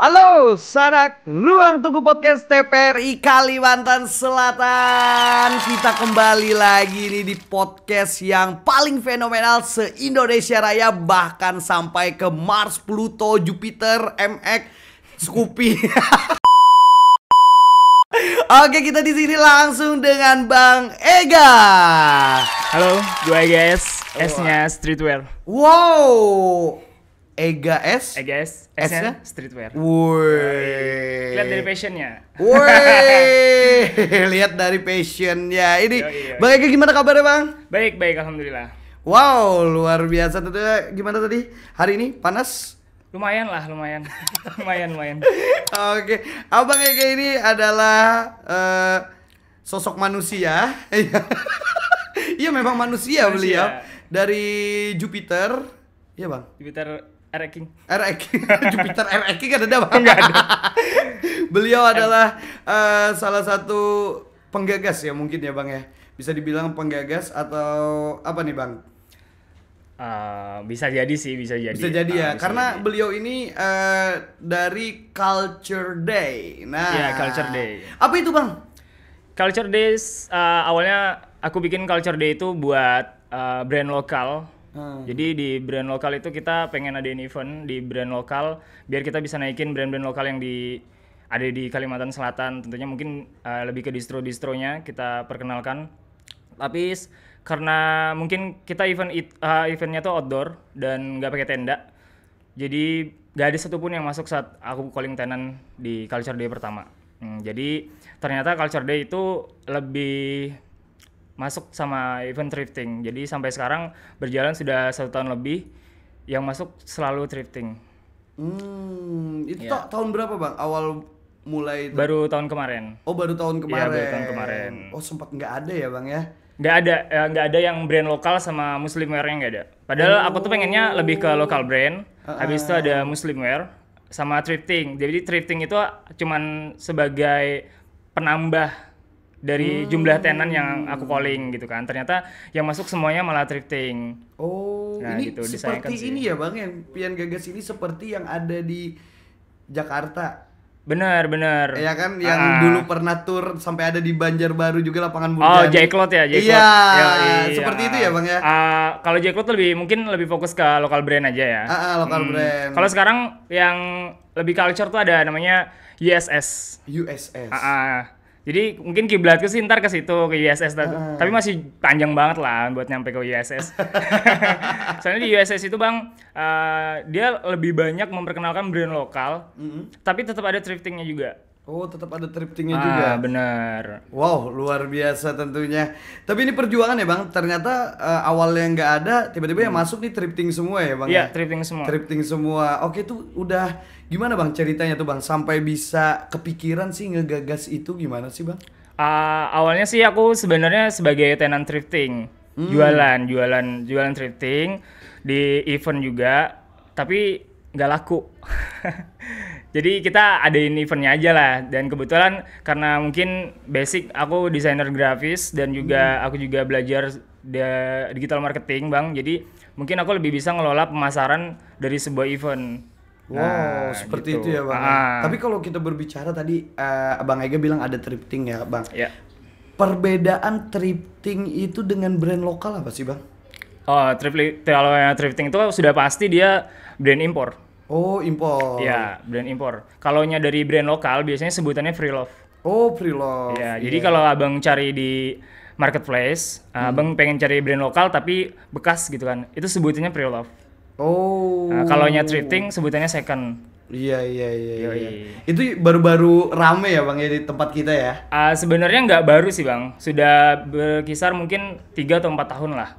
Halo, sanak Ruang Tunggu Podcast TPRI Kalimantan Selatan. Kita kembali lagi nih di podcast yang paling fenomenal se-Indonesia Raya, bahkan sampai ke Mars, Pluto, Jupiter, MX, Scoopy. Oke, kita di sini langsung dengan Bang Ega. Halo, gue Ega S, S-nya streetwear. Wow, Ega S. Ega S, S-nya? S-nya streetwear. Woi. Lihat dari fashionnya. Woi, lihat dari passionnya. Ini, Yoi. Bang Ega gimana kabarnya Bang? Baik, alhamdulillah. Wow, luar biasa tentunya. Gimana tadi? Hari ini panas? Lumayan lah, lumayan. lumayan. Oke, Abang Ega ini adalah sosok manusia. Iya memang manusia beliau. Dari Jupiter. Iya Bang. Jupiter R-King. Jupiter R-King kan ada Bang? Enggak ada. Beliau adalah salah satu penggagas ya mungkin ya Bang ya. Bisa dibilang penggagas atau apa nih Bang? Bisa jadi sih, bisa jadi. Bisa jadi ya, Bisa karena jadi. beliau ini dari Culture Day. Nah, Iya, Culture Day. Apa itu Bang? Culture Days, awalnya aku bikin Culture Day itu buat brand lokal. Jadi di brand lokal itu kita pengen adain event di brand lokal biar kita bisa naikin brand-brand lokal yang ada di Kalimantan Selatan. Tentunya mungkin lebih ke distro-distronya kita perkenalkan. Tapi karena mungkin kita eventnya tuh outdoor dan nggak pakai tenda, jadi nggak ada satupun yang masuk saat aku calling tenant di Culture Day pertama. Jadi ternyata Culture Day itu lebih masuk sama event thrifting. Jadi sampai sekarang berjalan sudah 1 tahun lebih, yang masuk selalu thrifting. Itu Ya. tahun berapa Bang? Awal mulai itu? Baru tahun kemarin. Oh, baru tahun kemarin. Iya, baru tahun kemarin. Oh, sempat nggak ada ya Bang ya? Nggak ada yang brand lokal sama muslim wear-nya nggak ada. Padahal aku tuh pengennya lebih ke lokal brand. Habis itu ada muslim wear sama thrifting. Jadi thrifting itu cuman sebagai penambah dari jumlah tenan yang aku calling gitu kan. Ternyata yang masuk semuanya malah thrifting. Oh, Nah, ini gitu, disayangkan seperti sih. ini ya Bang, yang pian gagas ini seperti yang ada di Jakarta. Bener. Ya kan, yang dulu pernah tur sampai ada di Banjarbaru juga lapangan bulu Oh, Jani. Jacklot ya, Jacklot. Iya, Iya. seperti itu ya Bang ya. Kalau Jacklot mungkin lebih fokus ke lokal brand aja ya. Lokal brand. Kalau sekarang yang lebih culture tuh ada namanya USS. USS. Jadi mungkin kiblatku sih ntar ke situ, ke USS. Tapi masih panjang banget lah buat nyampe ke USS. Soalnya di USS itu Bang, dia lebih banyak memperkenalkan brand lokal, tapi tetap ada thriftingnya juga. Oh, tetap ada thriftingnya juga. Bener. Wow, luar biasa tentunya. Tapi ini perjuangan ya Bang. Ternyata awalnya nggak ada, tiba-tiba yang masuk nih thrifting semua ya Bang. Iya, ya? thrifting semua. Thrifting semua. Oke, itu udah gimana Bang ceritanya tuh Bang sampai bisa kepikiran sih ngegagas itu gimana sih Bang? Awalnya sih aku sebenarnya sebagai tenant thrifting, jualan thrifting di event juga, tapi nggak laku. Jadi kita adain eventnya aja lah, dan kebetulan karena mungkin basic aku desainer grafis dan juga aku juga belajar digital marketing Bang, jadi mungkin aku lebih bisa ngelola pemasaran dari sebuah event. Wow, seperti gitu. itu ya Bang. Tapi kalau kita berbicara tadi, Abang Ega bilang ada thrifting ya Bang. Ya. Perbedaan thrifting itu dengan brand lokal apa sih Bang? Oh, kalau yang thrifting itu sudah pasti dia brand impor. Oh, impor. Iya, brand impor. Kalaunya dari brand lokal biasanya sebutannya free love. Oh, pre-love. Iya, jadi kalau abang cari di marketplace, abang pengen cari brand lokal tapi bekas gitu kan, itu sebutannya free love. Oh. Kalaunya thrifting sebutannya second. Iya. Yoi. Itu baru-baru rame ya Bang ya di tempat kita ya? Sebenarnya nggak baru sih Bang, sudah berkisar mungkin 3 atau 4 tahun lah.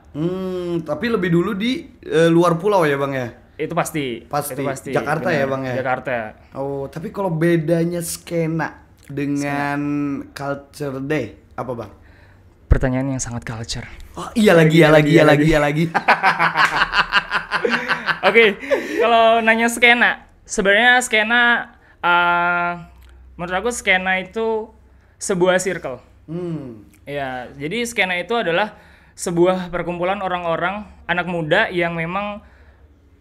Tapi lebih dulu di luar pulau ya Bang ya? Itu pasti. Pasti. Itu pasti. Jakarta Benar. ya Bang ya? Jakarta. Oh, tapi kalau bedanya skena dengan Culture Day apa Bang? Pertanyaan yang sangat culture. Oh, iya lagi. Oke, kalau nanya skena, sebenarnya skena menurut aku skena itu sebuah circle. Ya, jadi skena itu adalah sebuah perkumpulan orang-orang anak muda yang memang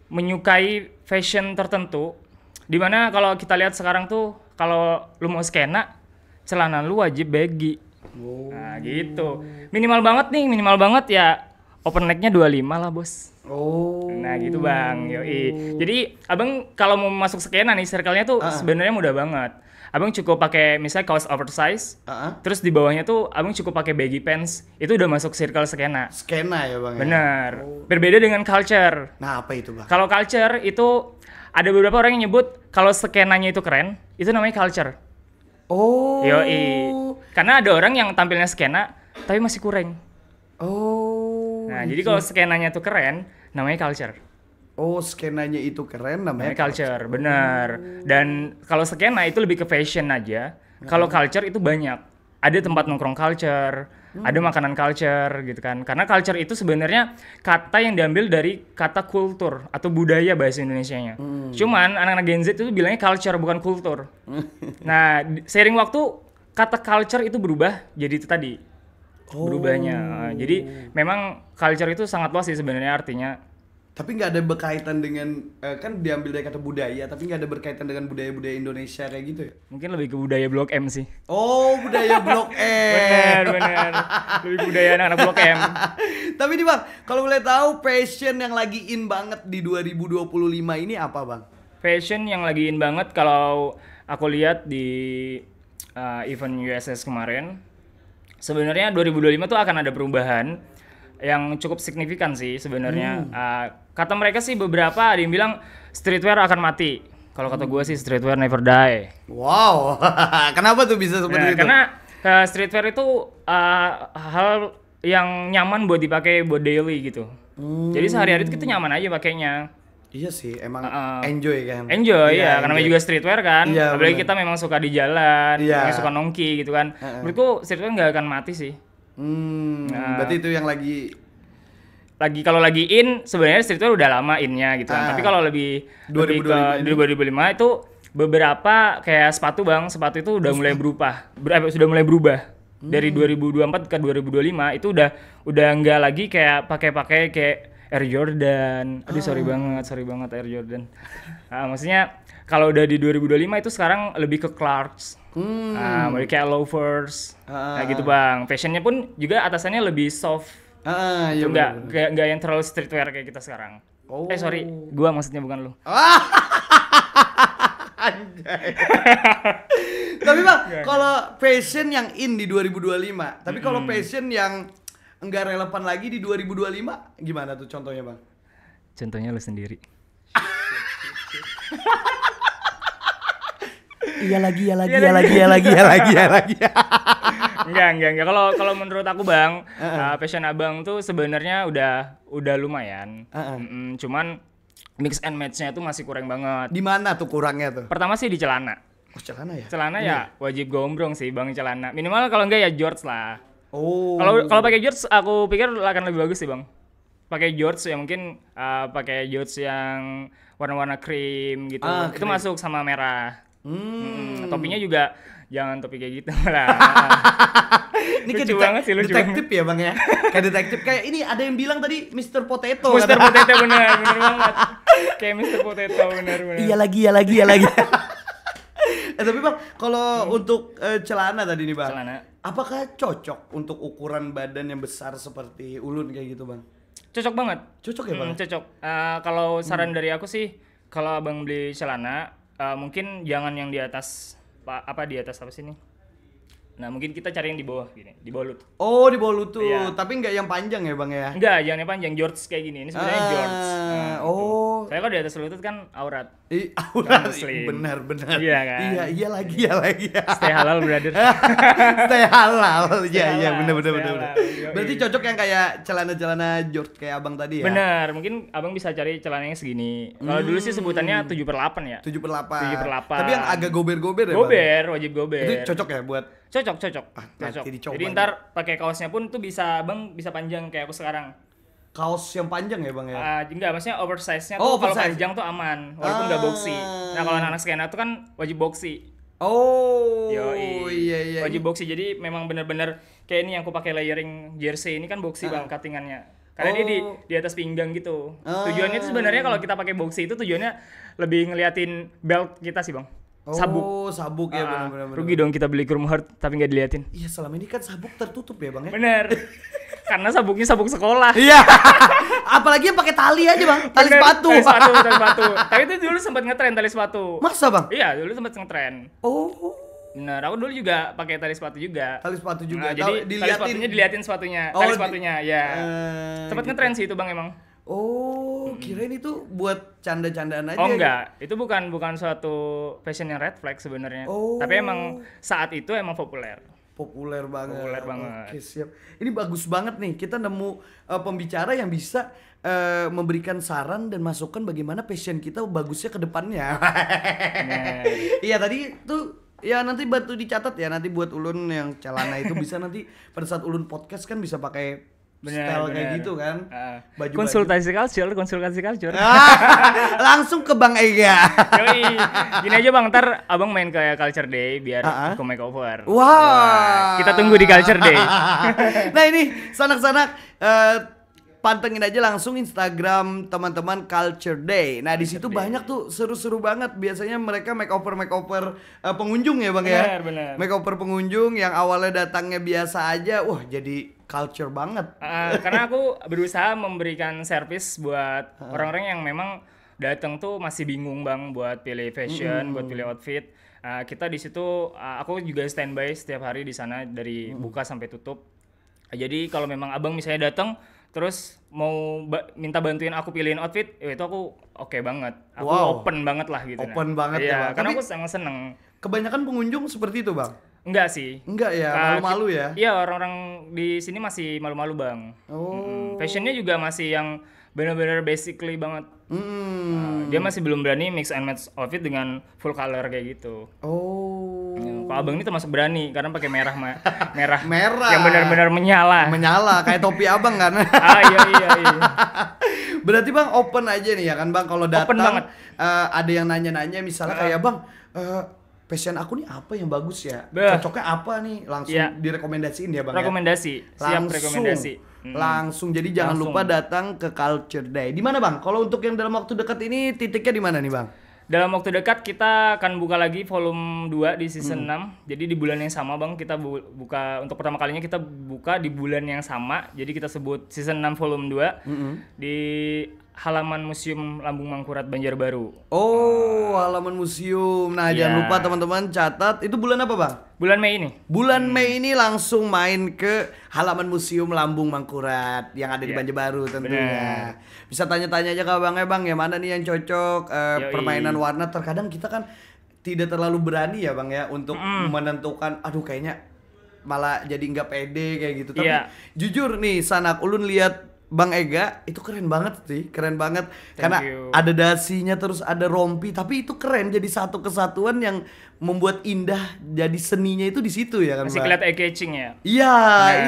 menyukai fashion tertentu Dimana kalau kita lihat sekarang tuh kalau lu mau skena celana lu wajib baggy. Nah gitu. Minimal banget ya open neck-nya 25 lah bos. Nah gitu bang, yoi. Jadi abang kalau mau masuk skena nih circle-nya tuh sebenarnya mudah banget. Abang cukup pakai misalnya kaos oversize, terus di bawahnya tuh abang cukup pakai baggy pants, itu udah masuk circle skena. Skena ya bang. Bener. Berbeda dengan culture. Nah apa itu bang? Kalau culture itu ada beberapa orang yang nyebut kalau skenanya itu keren, itu namanya culture. Yoi. Karena ada orang yang tampilnya skena tapi masih kurang. Nah, jadi kalau skenanya tuh keren, namanya culture. Skenanya itu keren namanya culture, benar. Dan kalau skena itu lebih ke fashion aja. Kalau culture itu banyak. Ada tempat nongkrong culture, ada makanan culture gitu kan. Karena culture itu sebenarnya kata yang diambil dari kata kultur atau budaya bahasa Indonesianya. Cuman anak-anak Gen Z itu bilangnya culture bukan kultur. Nah, seiring waktu kata culture itu berubah jadi itu tadi. Berubahnya. Jadi memang culture itu sangat luas sih sebenarnya artinya. Tapi nggak ada berkaitan dengan kan diambil dari kata budaya, tapi nggak ada berkaitan dengan budaya-budaya Indonesia kayak gitu ya? Mungkin lebih ke budaya Blok M sih. Budaya Blok M. Bener. Lebih budaya anak-anak Blok M. Tapi nih bang, kalau boleh tahu fashion yang lagi in banget di 2025 ini apa bang? Fashion yang lagi in banget kalau aku lihat di event USS kemarin, sebenarnya 2025 tuh akan ada perubahan yang cukup signifikan sih sebenarnya. Kata mereka sih beberapa ada yang bilang streetwear akan mati. Kalau kata gue sih streetwear never die. Wow, kenapa tuh bisa seperti itu? Karena streetwear itu hal yang nyaman buat dipakai buat daily gitu. Jadi sehari-hari itu kita nyaman aja pakainya. Iya sih, emang enjoy kan. Enjoy ya, karena juga streetwear kan. Iya, apalagi kita memang suka di jalan, Iya. suka nongki gitu kan. Menurutku streetwear nggak akan mati sih. Berarti itu yang Kalau lagi in sebenarnya streetwear udah lama innya gitu kan. Tapi kalau lebih ke 2025 itu beberapa kayak sepatu sepatu itu udah mulai sudah mulai berubah. Dari 2024 ke 2025 itu udah nggak lagi kayak pakai kayak Air Jordan. Aduh sorry banget Air Jordan. Maksudnya kalau udah di 2025 itu sekarang lebih ke Clarks. Mulai kayak loafers. Nah gitu bang. Fashionnya pun juga atasannya lebih soft. Iya Nggak yang terlalu streetwear kayak kita sekarang. Sorry, gua maksudnya bukan lu. Anjay. Tapi bang, kalau fashion yang in di 2025, tapi kalau fashion yang enggak relevan lagi di 2025, gimana tuh contohnya bang? Contohnya lu sendiri. Iya lagi. Enggak. Kalau menurut aku bang, fashion abang tuh sebenarnya udah lumayan. Cuman mix and match-nya tuh masih kurang banget. Di mana tuh kurangnya tuh? Pertama sih di celana. Celana ya? Celana ya wajib gombrong sih bang celana. Minimal kalau enggak ya jorts lah. Oh. Kalau pakai jorts aku pikir akan lebih bagus sih bang. Pakai jorts ya mungkin pakai jorts yang warna-warna krim gitu. Itu masuk sama merah. Topinya juga jangan topi kayak gitu lah. Ini kayak banget sih detektif ya bang ya. Kayak detektif kayak ini ada yang bilang tadi Mr. Potato. Mr. Potato bener banget. Kayak Mr. Potato bener. Iya lagi. Tapi bang, kalau untuk celana tadi nih bang, apakah cocok untuk ukuran badan yang besar seperti Ulun kayak gitu bang? Cocok banget. Cocok ya bang? Cocok. Kalau saran dari aku sih, kalau abang beli celana, mungkin jangan yang di atas apa sih nih? Nah mungkin kita cari yang di bawah gini, di bawah lutut. Oh di bawah lutut, iya. Tapi nggak yang panjang ya bang ya? Enggak, jangan yang panjang, jorts kayak gini. Ini sebenarnya jorts. Oh. Saya kalau di atas lutut kan aurat. Aurat. Benar. Iya kan. Iya lagi. Stay halal brother. Stay halal. Iya benar. Berarti cocok yang kayak celana jorts kayak abang tadi ya? Benar, mungkin abang bisa cari celananya segini. Kalau dulu sih sebutannya 7/8 ya. 7/8. 7/8. Tapi yang agak gober-gober ya bang? Wajib gober. Itu cocok ya buat? Cocok. Jadi ntar pakai kaosnya pun tuh bisa panjang kayak aku sekarang. Kaos yang panjang ya bang ya? Enggak, maksudnya oversize-nya tuh kalau panjang tuh aman, walaupun nggak boxy. Nah kalau anak skena tuh kan wajib boxy. Iya. Wajib boxy, jadi memang bener-bener kayak ini yang aku pakai layering jersey ini kan boxy bang cuttingannya. Karena dia di atas pinggang gitu. Tujuannya itu sebenarnya kalau kita pakai boxy itu tujuannya lebih ngeliatin belt kita sih, Bang. Sabuk. Oh, sabuk ya benar-benar. Rugi dong kita beli Chrome Heart tapi nggak diliatin. Iya, selama ini kan sabuk tertutup ya, Bang ya. Bener. Karena sabuknya sabuk sekolah. Iya. Apalagi yang pakai tali aja, Bang. Tali sepatu. Tali sepatu. Tapi itu dulu sempat ngetren tali sepatu. Masa, Bang? Iya, dulu sempat ngetren. Oh. Bener, aku dulu juga pakai tali sepatu juga. Tali sepatu juga. Nah, jadi tali sepatunya diliatin sepatunya. Tali sepatunya, ya. Sempat ngetren sih itu, Bang, emang. Oh, kirain itu buat canda-candaan aja. Oh enggak, itu bukan suatu fashion yang red flag sebenarnya. Oh. Tapi emang saat itu emang populer. Populer banget. Populer banget. Oke, siap. Ini bagus banget nih. Kita nemu pembicara yang bisa memberikan saran dan masukan bagaimana fashion kita bagusnya ke depannya. Iya, tadi tuh ya nanti bantu dicatat ya, nanti buat Ulun yang celana itu bisa nanti pada saat Ulun podcast kan bisa pakai style kayak gitu kan. Baju konsultasi culture. Langsung ke Bang Ega. Yoi. Gini aja Bang, ntar Abang main ke Culture Day biar aku makeover. Wah. Kita tunggu di Culture Day. Nah ini sanak-sanak pantengin aja langsung Instagram teman-teman Culture Day. Nah di situ banyak tuh seru-seru banget. Biasanya mereka makeover pengunjung ya Bang ya. Bener. Makeover pengunjung yang awalnya datangnya biasa aja, wah jadi culture banget. Karena aku berusaha memberikan service buat orang-orang yang memang datang tuh masih bingung Bang buat pilih fashion, buat pilih outfit. Kita di situ aku juga standby setiap hari di sana dari buka sampai tutup. Jadi kalau memang Abang misalnya datang terus mau minta bantuin aku pilihin outfit, itu aku oke banget. Aku open banget lah gitu. Open banget ya, Bang. Karena aku sangat seneng. Kebanyakan pengunjung seperti itu, Bang? Enggak sih. Enggak ya, malu-malu ya? Iya, orang-orang di sini masih malu-malu, Bang. Oh. Fashionnya juga masih yang benar-benar basically banget. Dia masih belum berani mix and match outfit dengan full color kayak gitu. Oh. Kalau Abang ini termasuk berani karena pakai merah. Merah. Yang benar-benar menyala. Menyala kayak topi Abang kan. Iya. Berarti Bang open aja nih ya kan Bang, kalau datang ada yang nanya-nanya misalnya kayak Bang, fashion aku nih apa yang bagus ya? Cocoknya apa nih? Langsung direkomendasiin ya Bang. Rekomendasi. Siap rekomendasi. Langsung. Jadi jangan lupa datang ke Culture Day. Di mana Bang? Kalau untuk yang dalam waktu dekat ini titiknya di mana nih Bang? Dalam waktu dekat kita akan buka lagi volume 2 di season 6. Jadi di bulan yang sama Bang, kita buka untuk pertama kalinya kita buka di bulan yang sama. Jadi kita sebut season 6 volume 2 di halaman Museum Lambung Mangkurat Banjarbaru. Oh, halaman museum. Nah, jangan lupa teman-teman catat. Itu bulan apa, Bang? Bulan Mei ini. Bulan Mei ini langsung main ke halaman Museum Lambung Mangkurat yang ada di Banjarbaru tentunya. Bisa tanya-tanya aja ke Abangnya, Bang, yang mana nih yang cocok permainan warna. Terkadang kita kan tidak terlalu berani ya, Bang ya, untuk menentukan aduh kayaknya malah jadi nggak pede kayak gitu. Tapi jujur nih, Sanak Ulun lihat Bang Ega itu keren banget sih, keren banget. Karena ada dasinya terus ada rompi, tapi itu keren jadi satu kesatuan yang membuat indah, jadi seninya itu di situ ya kan, Bang. Masih kelihatan eye-catching ya. Iya,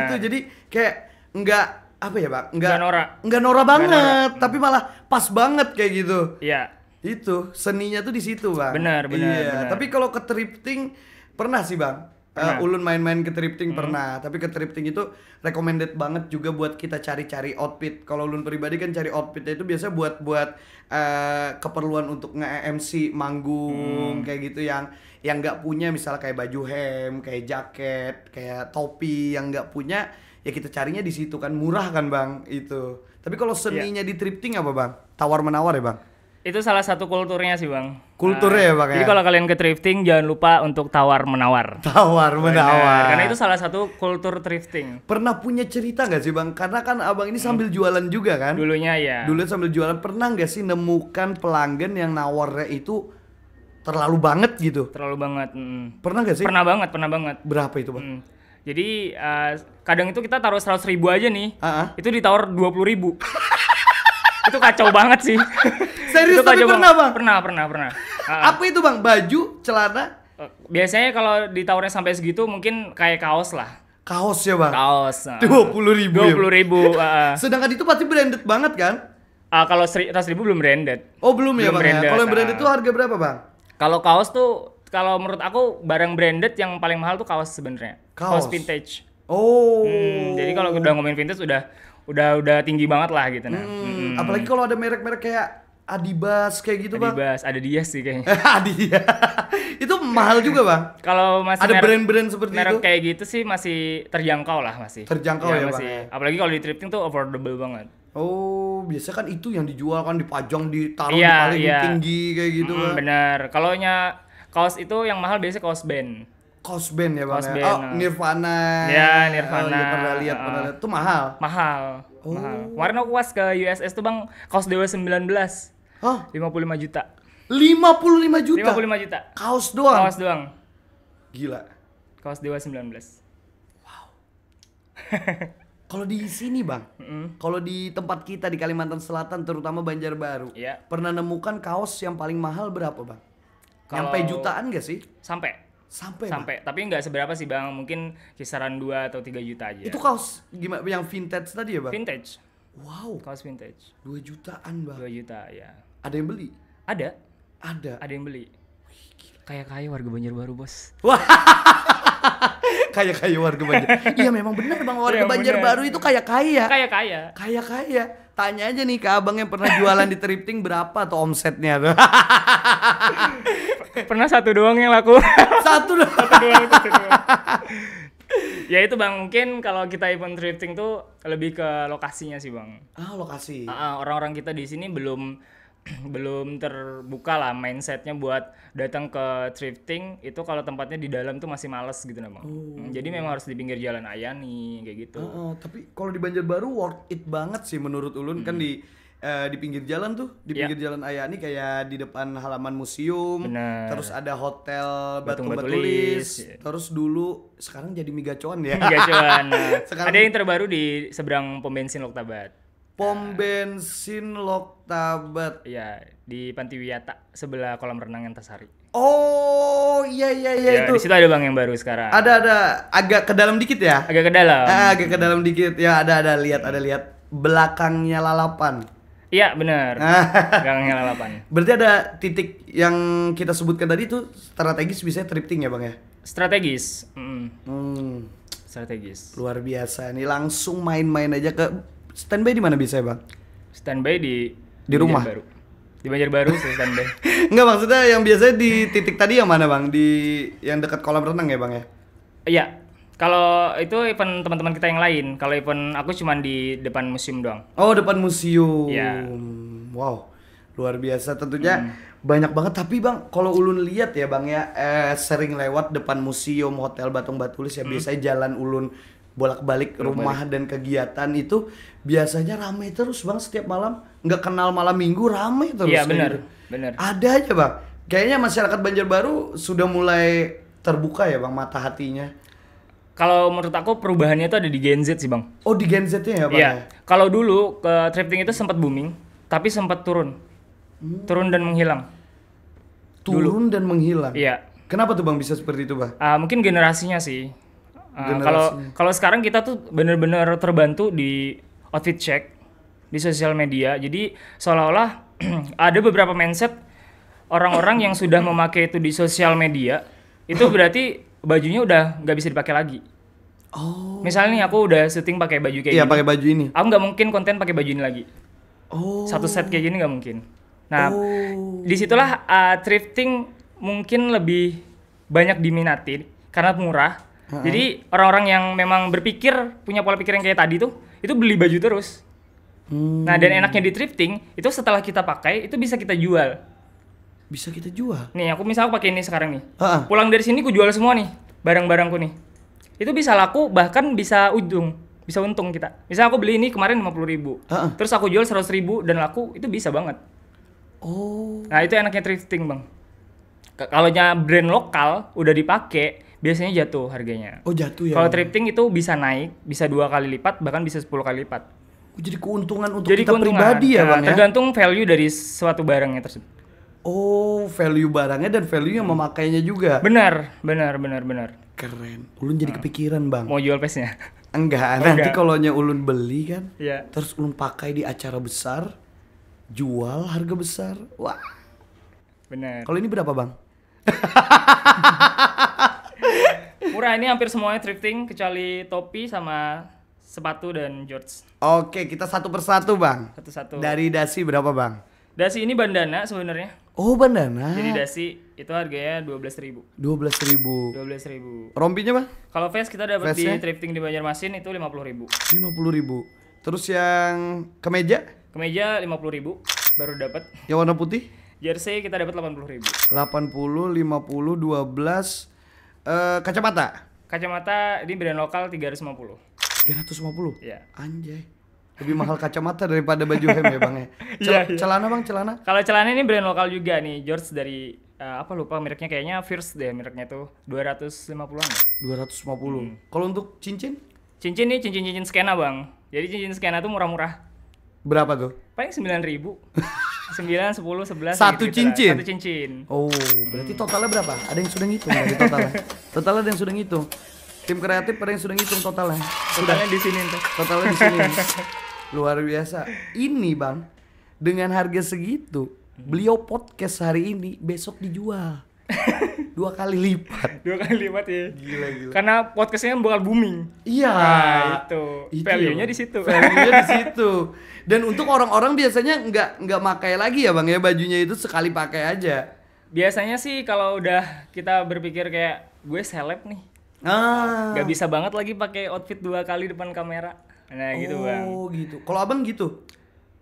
itu jadi kayak enggak apa ya, Bang? Enggak norak banget, tapi malah pas banget kayak gitu. Iya. Itu seninya tuh di situ, Bang. Benar. Tapi kalau ke thrifting pernah sih, Bang. Ulun main-main ke thrifting pernah, tapi ke thrifting itu recommended banget juga buat kita cari-cari outfit. Kalau Ulun pribadi kan cari outfitnya itu biasa buat keperluan untuk nge-MC manggung kayak gitu yang nggak punya, misalnya kayak baju hem, kayak jaket, kayak topi yang nggak punya, ya kita carinya di situ kan, murah kan Bang itu. Tapi kalau seninya di thrifting apa Bang? Tawar menawar ya Bang? Itu salah satu kulturnya sih Bang. Kulturnya ya Bang ya? Jadi kalau kalian ke thrifting jangan lupa untuk tawar menawar. Tawar menawar. Karena itu salah satu kultur thrifting. Pernah punya cerita nggak sih Bang? Karena kan Abang ini sambil jualan juga kan? Dulunya ya. Dulu sambil jualan, pernah nggak sih nemukan pelanggan yang nawarnya itu terlalu banget gitu? Terlalu banget. Pernah nggak sih? Pernah banget. Berapa itu Bang? Jadi kadang itu kita taruh 100.000 aja nih. Itu ditawar 20.000. Itu kacau banget sih. Serius tapi pernah Bang? Pernah. Apa itu Bang? Baju, celana? Biasanya kalau ditawarnya sampai segitu mungkin kayak kaos lah. Kaos ya Bang? Kaos. 20.000. 20.000. Sedangkan itu pasti branded banget kan? Kalau 100.000 belum branded. Oh belum ya Bang ya? Kalau yang branded itu harga berapa Bang? Kalau kaos tuh, kalau menurut aku barang branded yang paling mahal tuh kaos sebenarnya. Kaos vintage. Oh. Jadi kalau udah ngomongin vintage udah tinggi banget lah gitu nah. Apalagi kalau ada merek-merek kayak Adibas kayak gitu, Bang. Adibas, ada Adidas sih kayaknya. Adidas. Itu mahal juga, Bang. Kalau masih ada brand-brand seperti merek itu kayak gitu sih masih terjangkau lah masih. Terjangkau ya, masih. Bang. Apalagi kalau di thrifting tuh affordable banget. Oh, biasa kan itu yang dijual kan dipajang ditaruh di Iya, paling tinggi kayak gitu kan. Bener. Kalau kaos itu yang mahal biasanya kaos band. Kaos band ya, Bang. Kaos Ya? band, Oh, Nirvana. Ya, Nirvana. Oh, ya, pernah lihat. Itu mahal. Mahal. Kemarin aku was ke USS tuh, Bang, kaos Dewa 19. Hah? 55 juta. 55 juta. 55 juta. Kaos doang. Kaos doang. Gila. Kaos Dewa 19. Kalau di sini, Bang. Kalau di tempat kita di Kalimantan Selatan terutama Banjarbaru. Iya. Pernah nemukan kaos yang paling mahal berapa, Bang? Nyampe jutaan gak sih? Sampai. Bang. Tapi nggak seberapa sih, Bang. Mungkin kisaran 2 atau 3 juta aja. Itu kaos gimana yang vintage tadi ya, Bang? Vintage. Wow. Kaos vintage. 2 jutaan, Bang. 2 juta, ya. Ada yang beli? Ada yang beli. Kayak warga Banjarbaru, Bos. Wah. Kayak warga Banjar. Iya, memang benar, Bang. Warga Banjarbaru itu kaya. Kaya. Tanya aja nih ke abang yang pernah jualan di thrifting berapa tuh omsetnya tuh. Pernah satu doang yang laku. Satu doang. Ya itu, Bang, mungkin kalau kita event thrifting tuh lebih ke lokasinya sih, Bang. Lokasi. Orang-orang kita di sini belum terbuka lah mindsetnya buat datang ke thrifting. Itu kalau tempatnya di dalam tuh masih males gitu nah, Bang. Jadi memang harus di pinggir jalan Ayani kayak gitu. Tapi kalau di Banjarbaru worth it banget sih menurut Ulun. Kan di pinggir jalan tuh, di pinggir jalan Ayani kayak di depan halaman museum. Bener. Terus ada hotel Batu Batulis. Terus dulu sekarang jadi Migacuan ya. Migacuan. Nah. Sekarang ada yang terbaru di seberang pom bensin Loktabat. Pom bensin Loktabat. Iya, di Panti Wiyata sebelah kolam renang Antasari. Oh, iya Ya, itu. di situ ada, Bang, yang baru sekarang. Ada agak ke dalam dikit ya? Agak ke dalam. Agak ke dalam dikit. Ya, ada lihat belakangnya lalapan. Iya, benar. Belakangnya lalapan. Berarti ada titik yang kita sebutkan tadi itu strategis bisa thrifting ya, Bang ya? Strategis. Strategis. Luar biasa nih, langsung main-main aja ke standby di mana bisa ya, Bang? Standby di rumah. Banjarbaru. Di Banjarbaru sih standby. Enggak, maksudnya yang biasanya di titik tadi yang mana, Bang? Di yang dekat kolam renang ya, Bang ya? Iya. Kalau itu event teman-teman kita yang lain. Kalau event aku cuma di depan museum doang. Oh, depan museum. Iya. Wow. Luar biasa tentunya. Banyak banget, tapi Bang, kalau Ulun lihat ya, Bang ya, sering lewat depan museum Hotel Batung Batulis ya, biasanya jalan Ulun bolak-balik rumah dan kegiatan itu biasanya ramai terus, Bang, setiap malam. Nggak kenal malam minggu ramai terus. Iya, benar. Gitu. Benar. Ada aja, Bang. Kayaknya masyarakat Banjarbaru sudah mulai terbuka ya, Bang, mata hatinya. Kalau menurut aku perubahannya itu ada di Gen Z sih, Bang. Oh, di Gen Z-nya ya, Bang? Iya. Ya? Kalau dulu ke thrifting itu sempat booming, tapi sempat turun. Turun dan menghilang. Turun dan menghilang. Iya. Kenapa tuh, Bang, bisa seperti itu, Bang? Mungkin generasinya sih. Kalau sekarang kita tuh benar-benar terbantu di outfit check di sosial media. Jadi seolah-olah ada beberapa mindset orang-orang yang sudah memakai itu di sosial media, itu berarti bajunya udah nggak bisa dipakai lagi. Oh. Misalnya nih aku udah syuting pakai baju kayak Iya, gini. pakai baju ini. Aku nggak mungkin konten pakai baju ini lagi. Oh. Satu set kayak gini nggak mungkin. Nah, disitulah thrifting mungkin lebih banyak diminati karena murah. Jadi orang-orang yang memang berpikir punya pola pikir yang kayak tadi tuh, itu beli baju terus. Nah, dan enaknya di thrifting itu setelah kita pakai itu bisa kita jual. Bisa kita jual. Nih, aku misalnya pakai ini sekarang nih. Heeh. Pulang dari sini aku jual semua nih barang-barangku nih. Itu bisa laku, bahkan bisa untung kita. Misalnya aku beli ini kemarin 50.000. Terus aku jual 100.000 dan laku, itu bisa banget. Oh. Nah, itu enaknya thrifting, Bang. Kalau brand lokal udah dipakai, biasanya jatuh harganya. Oh, jatuh ya. Kalau thrifting itu bisa naik, bisa 2 kali lipat, bahkan bisa 10 kali lipat. Jadi keuntungan untuk Jadi kita pribadi ya, Bang ya. Tergantung value dari suatu barangnya tersebut. Oh, value barangnya dan value yang memakainya juga. Benar. Keren. Ulun jadi kepikiran, Bang. Mau jual pesnya? Enggak, nanti kalau Ulun beli kan, Iya. terus Ulun pakai di acara besar, jual harga besar. Wah. Benar. Kalau ini berapa, Bang? Murah, ini hampir semuanya thrifting kecuali topi sama sepatu dan George. Oke, kita satu persatu Bang. Satu-satu. Dari dasi berapa Bang? Dasi ini bandana sebenarnya. Oh bandana. Jadi dasi itu harganya 12.000. 12.000. 12.000. Rompinya Bang? Kalau vest kita dapat di Vestnya? thrifting di Banjarmasin itu 50.000. 50.000. Terus yang kemeja? Kemeja 50.000 baru dapat. Yang warna putih? Jersey kita dapat 80.000. 80, 50, 12. Kacamata? Kacamata ini brand lokal 350. 350? Iya. Anjay. Lebih mahal kacamata daripada baju hem ya Bang ya? Iya, iya. Celana Bang, celana? Kalau celana ini brand lokal juga nih, George dari apa lupa mereknya, kayaknya Fierce deh mereknya tuh 250-an ya. 250. Kalau untuk cincin? Cincin nih cincin skena bang. Jadi cincin skena tuh murah-murah. Berapa tuh? Paling 9.000. 9, 10, 11. Satu gitu cincin? lah. Satu cincin. Oh, berarti totalnya berapa? Ada yang sudah ngitung dari totalnya? Totalnya ada yang sudah ngitung. Tim kreatif ada yang sudah ngitung totalnya. Totalnya di sini tuh. Totalnya di sini. Luar biasa. Ini Bang, dengan harga segitu, beliau podcast hari ini besok dijual 2 kali lipat. 2 kali lipat ya. Gila. Karena podcastnya bakal booming. Iya. Nah, itu. Value-nya ya. di situ. Value-nya di situ. Dan untuk orang-orang biasanya nggak pakai lagi ya Bang ya, bajunya itu sekali pakai aja. Biasanya sih kalau udah kita berpikir kayak gue seleb nih. Gak bisa banget lagi pakai outfit 2 kali depan kamera. Nah gitu bang. Oh gitu. Kalau abang gitu?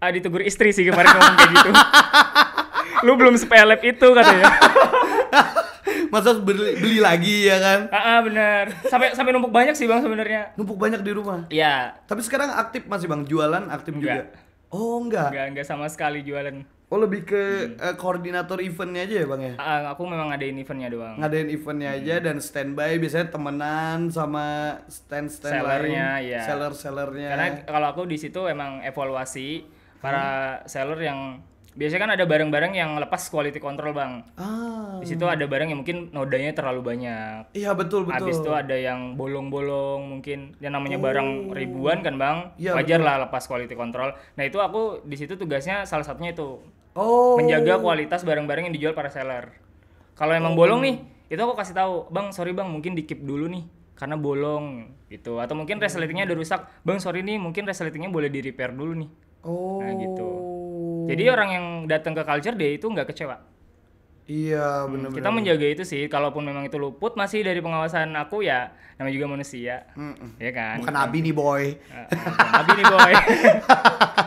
Ditegur istri sih kemarin ngomong kayak gitu. Lu belum sepelep itu katanya. Masa beli lagi ya kan? Bener. Sampai numpuk banyak sih bang sebenarnya. Numpuk banyak di rumah? Iya. Tapi sekarang aktif masih Bang? Jualan aktif juga? Oh enggak? Enggak sama sekali jualan. Oh lebih ke koordinator eventnya aja ya Bang ya? Aku memang ngadain eventnya doang. Ngadain eventnya aja dan standby biasanya temenan sama stand sellernya lain. Ya. Sellernya. Karena kalau aku di situ emang evaluasi para seller yang biasanya kan ada barang-barang yang lepas quality control bang. Di situ ada barang yang mungkin nodanya terlalu banyak. Iya betul. Habis itu ada yang bolong-bolong mungkin yang namanya barang ribuan kan bang. Ya, wajar lah lepas quality control. Nah itu aku di situ tugasnya salah satunya itu. Oh. Menjaga kualitas barang-barang yang dijual para seller. Kalau emang bolong nih, itu aku kasih tahu, bang sorry bang mungkin di keep dulu nih karena bolong gitu. Atau mungkin resletingnya udah rusak, bang sorry nih mungkin resletingnya boleh di repair dulu nih. Nah gitu. Jadi orang yang datang ke Culture Day itu nggak kecewa. Iya benar. Kita menjaga itu sih, kalaupun memang itu luput masih dari pengawasan aku ya, namanya juga manusia, ya kan. Bukan Abi nih boy. Bukan Abi nih boy.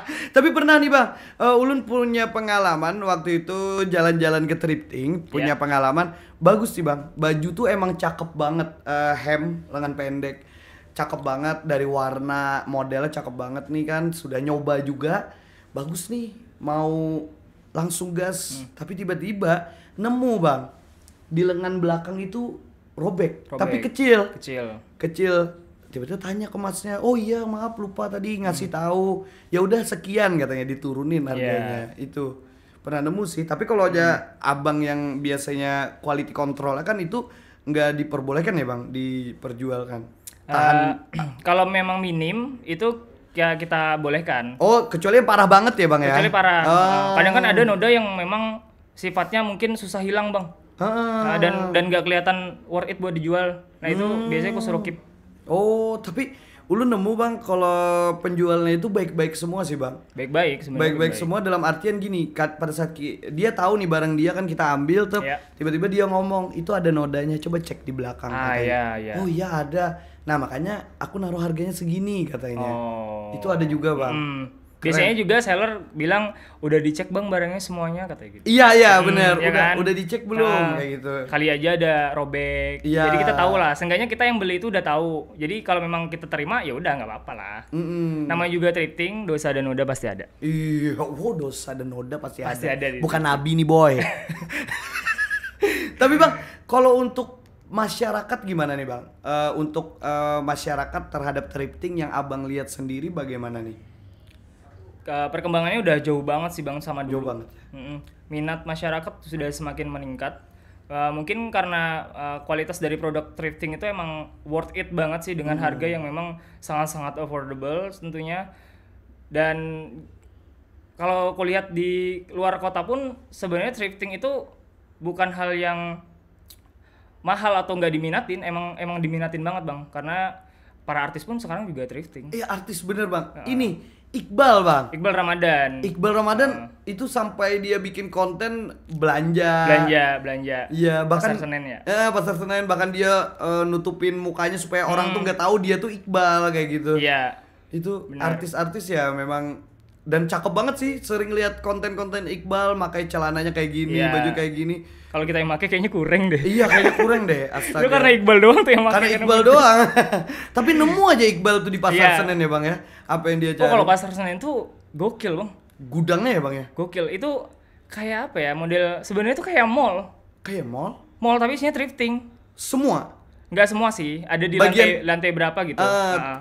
Tapi pernah nih Bang, Ulun punya pengalaman waktu itu jalan-jalan ke thrifting, punya pengalaman bagus sih Bang. Baju tuh emang cakep banget, hem lengan pendek, cakep banget dari warna, modelnya cakep banget nih kan, sudah nyoba juga, bagus nih, mau langsung gas, tapi tiba-tiba nemu Bang di lengan belakang itu robek. Tapi kecil. Tiba-tiba tanya ke masnya, oh iya maaf lupa tadi ngasih tahu, ya udah sekian katanya diturunin harganya. Itu pernah nemu sih. Tapi kalau aja abang yang biasanya quality control kan itu nggak diperbolehkan ya Bang, diperjualkan. Kalau memang minim itu ya kita bolehkan. Oh kecuali yang parah banget ya Bang ya? Kecuali parah. Kadang kan ada noda yang memang sifatnya mungkin susah hilang Bang. Dan nggak kelihatan worth it buat dijual. Nah itu biasanya aku suruh keep. Oh, tapi ulun nemu Bang kalau penjualnya itu baik-baik semua sih Bang. Baik-baik sebenarnya. Baik-baik semua dalam artian gini, pada saat dia tahu nih barang dia kan kita ambil tuh, tiba-tiba dia ngomong itu ada nodanya, coba cek di belakang katanya. Iya. Oh iya ada. Nah makanya aku naruh harganya segini katanya. Itu ada juga Bang. Biasanya juga seller bilang udah dicek Bang barangnya semuanya katanya gitu. Iya benar. Ya kan? Udah dicek belum kayak gitu. Kali aja ada robek. Iya. Jadi kita tahu lah. Seenggaknya kita yang beli itu udah tahu. Jadi kalau memang kita terima ya udah nggak apa-apa lah. Namanya juga thrifting, dosa dan noda pasti ada. Iya, dosa dan noda pasti ada. Ada bukan nabi nih boy. Tapi Bang, kalau untuk masyarakat gimana nih Bang? Untuk masyarakat terhadap thrifting yang abang lihat sendiri bagaimana nih? Perkembangannya udah jauh banget sih Bang sama dulu. Jauh banget. Minat masyarakat sudah semakin meningkat. Mungkin karena kualitas dari produk thrifting itu emang worth it banget sih dengan harga yang memang sangat-sangat affordable tentunya. Dan kalau aku lihat di luar kota pun sebenarnya thrifting itu bukan hal yang mahal atau nggak diminatin, emang diminatin banget Bang, karena para artis pun sekarang juga thrifting. Iya artis bener bang. Ini Iqbal bang. Iqbal Ramadan. Iqbal Ramadan itu sampai dia bikin konten belanja. Iya bahkan Pasar Senen ya. Pasar Senen bahkan dia nutupin mukanya supaya orang tuh nggak tahu dia tuh Iqbal kayak gitu. Iya. Itu Bener. artis-artis ya memang dan cakep banget sih, sering lihat konten-konten Iqbal pakai celananya kayak gini, Iya. baju kayak gini. Kalau kita yang pakai kayaknya kurang deh. Iya kayaknya kurang deh, astaga. Itu karena Iqbal doang tuh yang pakai. Karena Iqbal doang. Tapi nemu aja Iqbal tuh di Pasar Iya. Senen ya bang ya. Apa yang dia cari? Oh, kalau Pasar Senen tuh gokil bang. Gudangnya ya bang ya? Gokil. Itu kayak apa ya, model sebenarnya tuh kayak mall. Kayak mall? Mall tapi isinya thrifting. Semua? Nggak semua sih, ada di Bagian- lantai berapa gitu.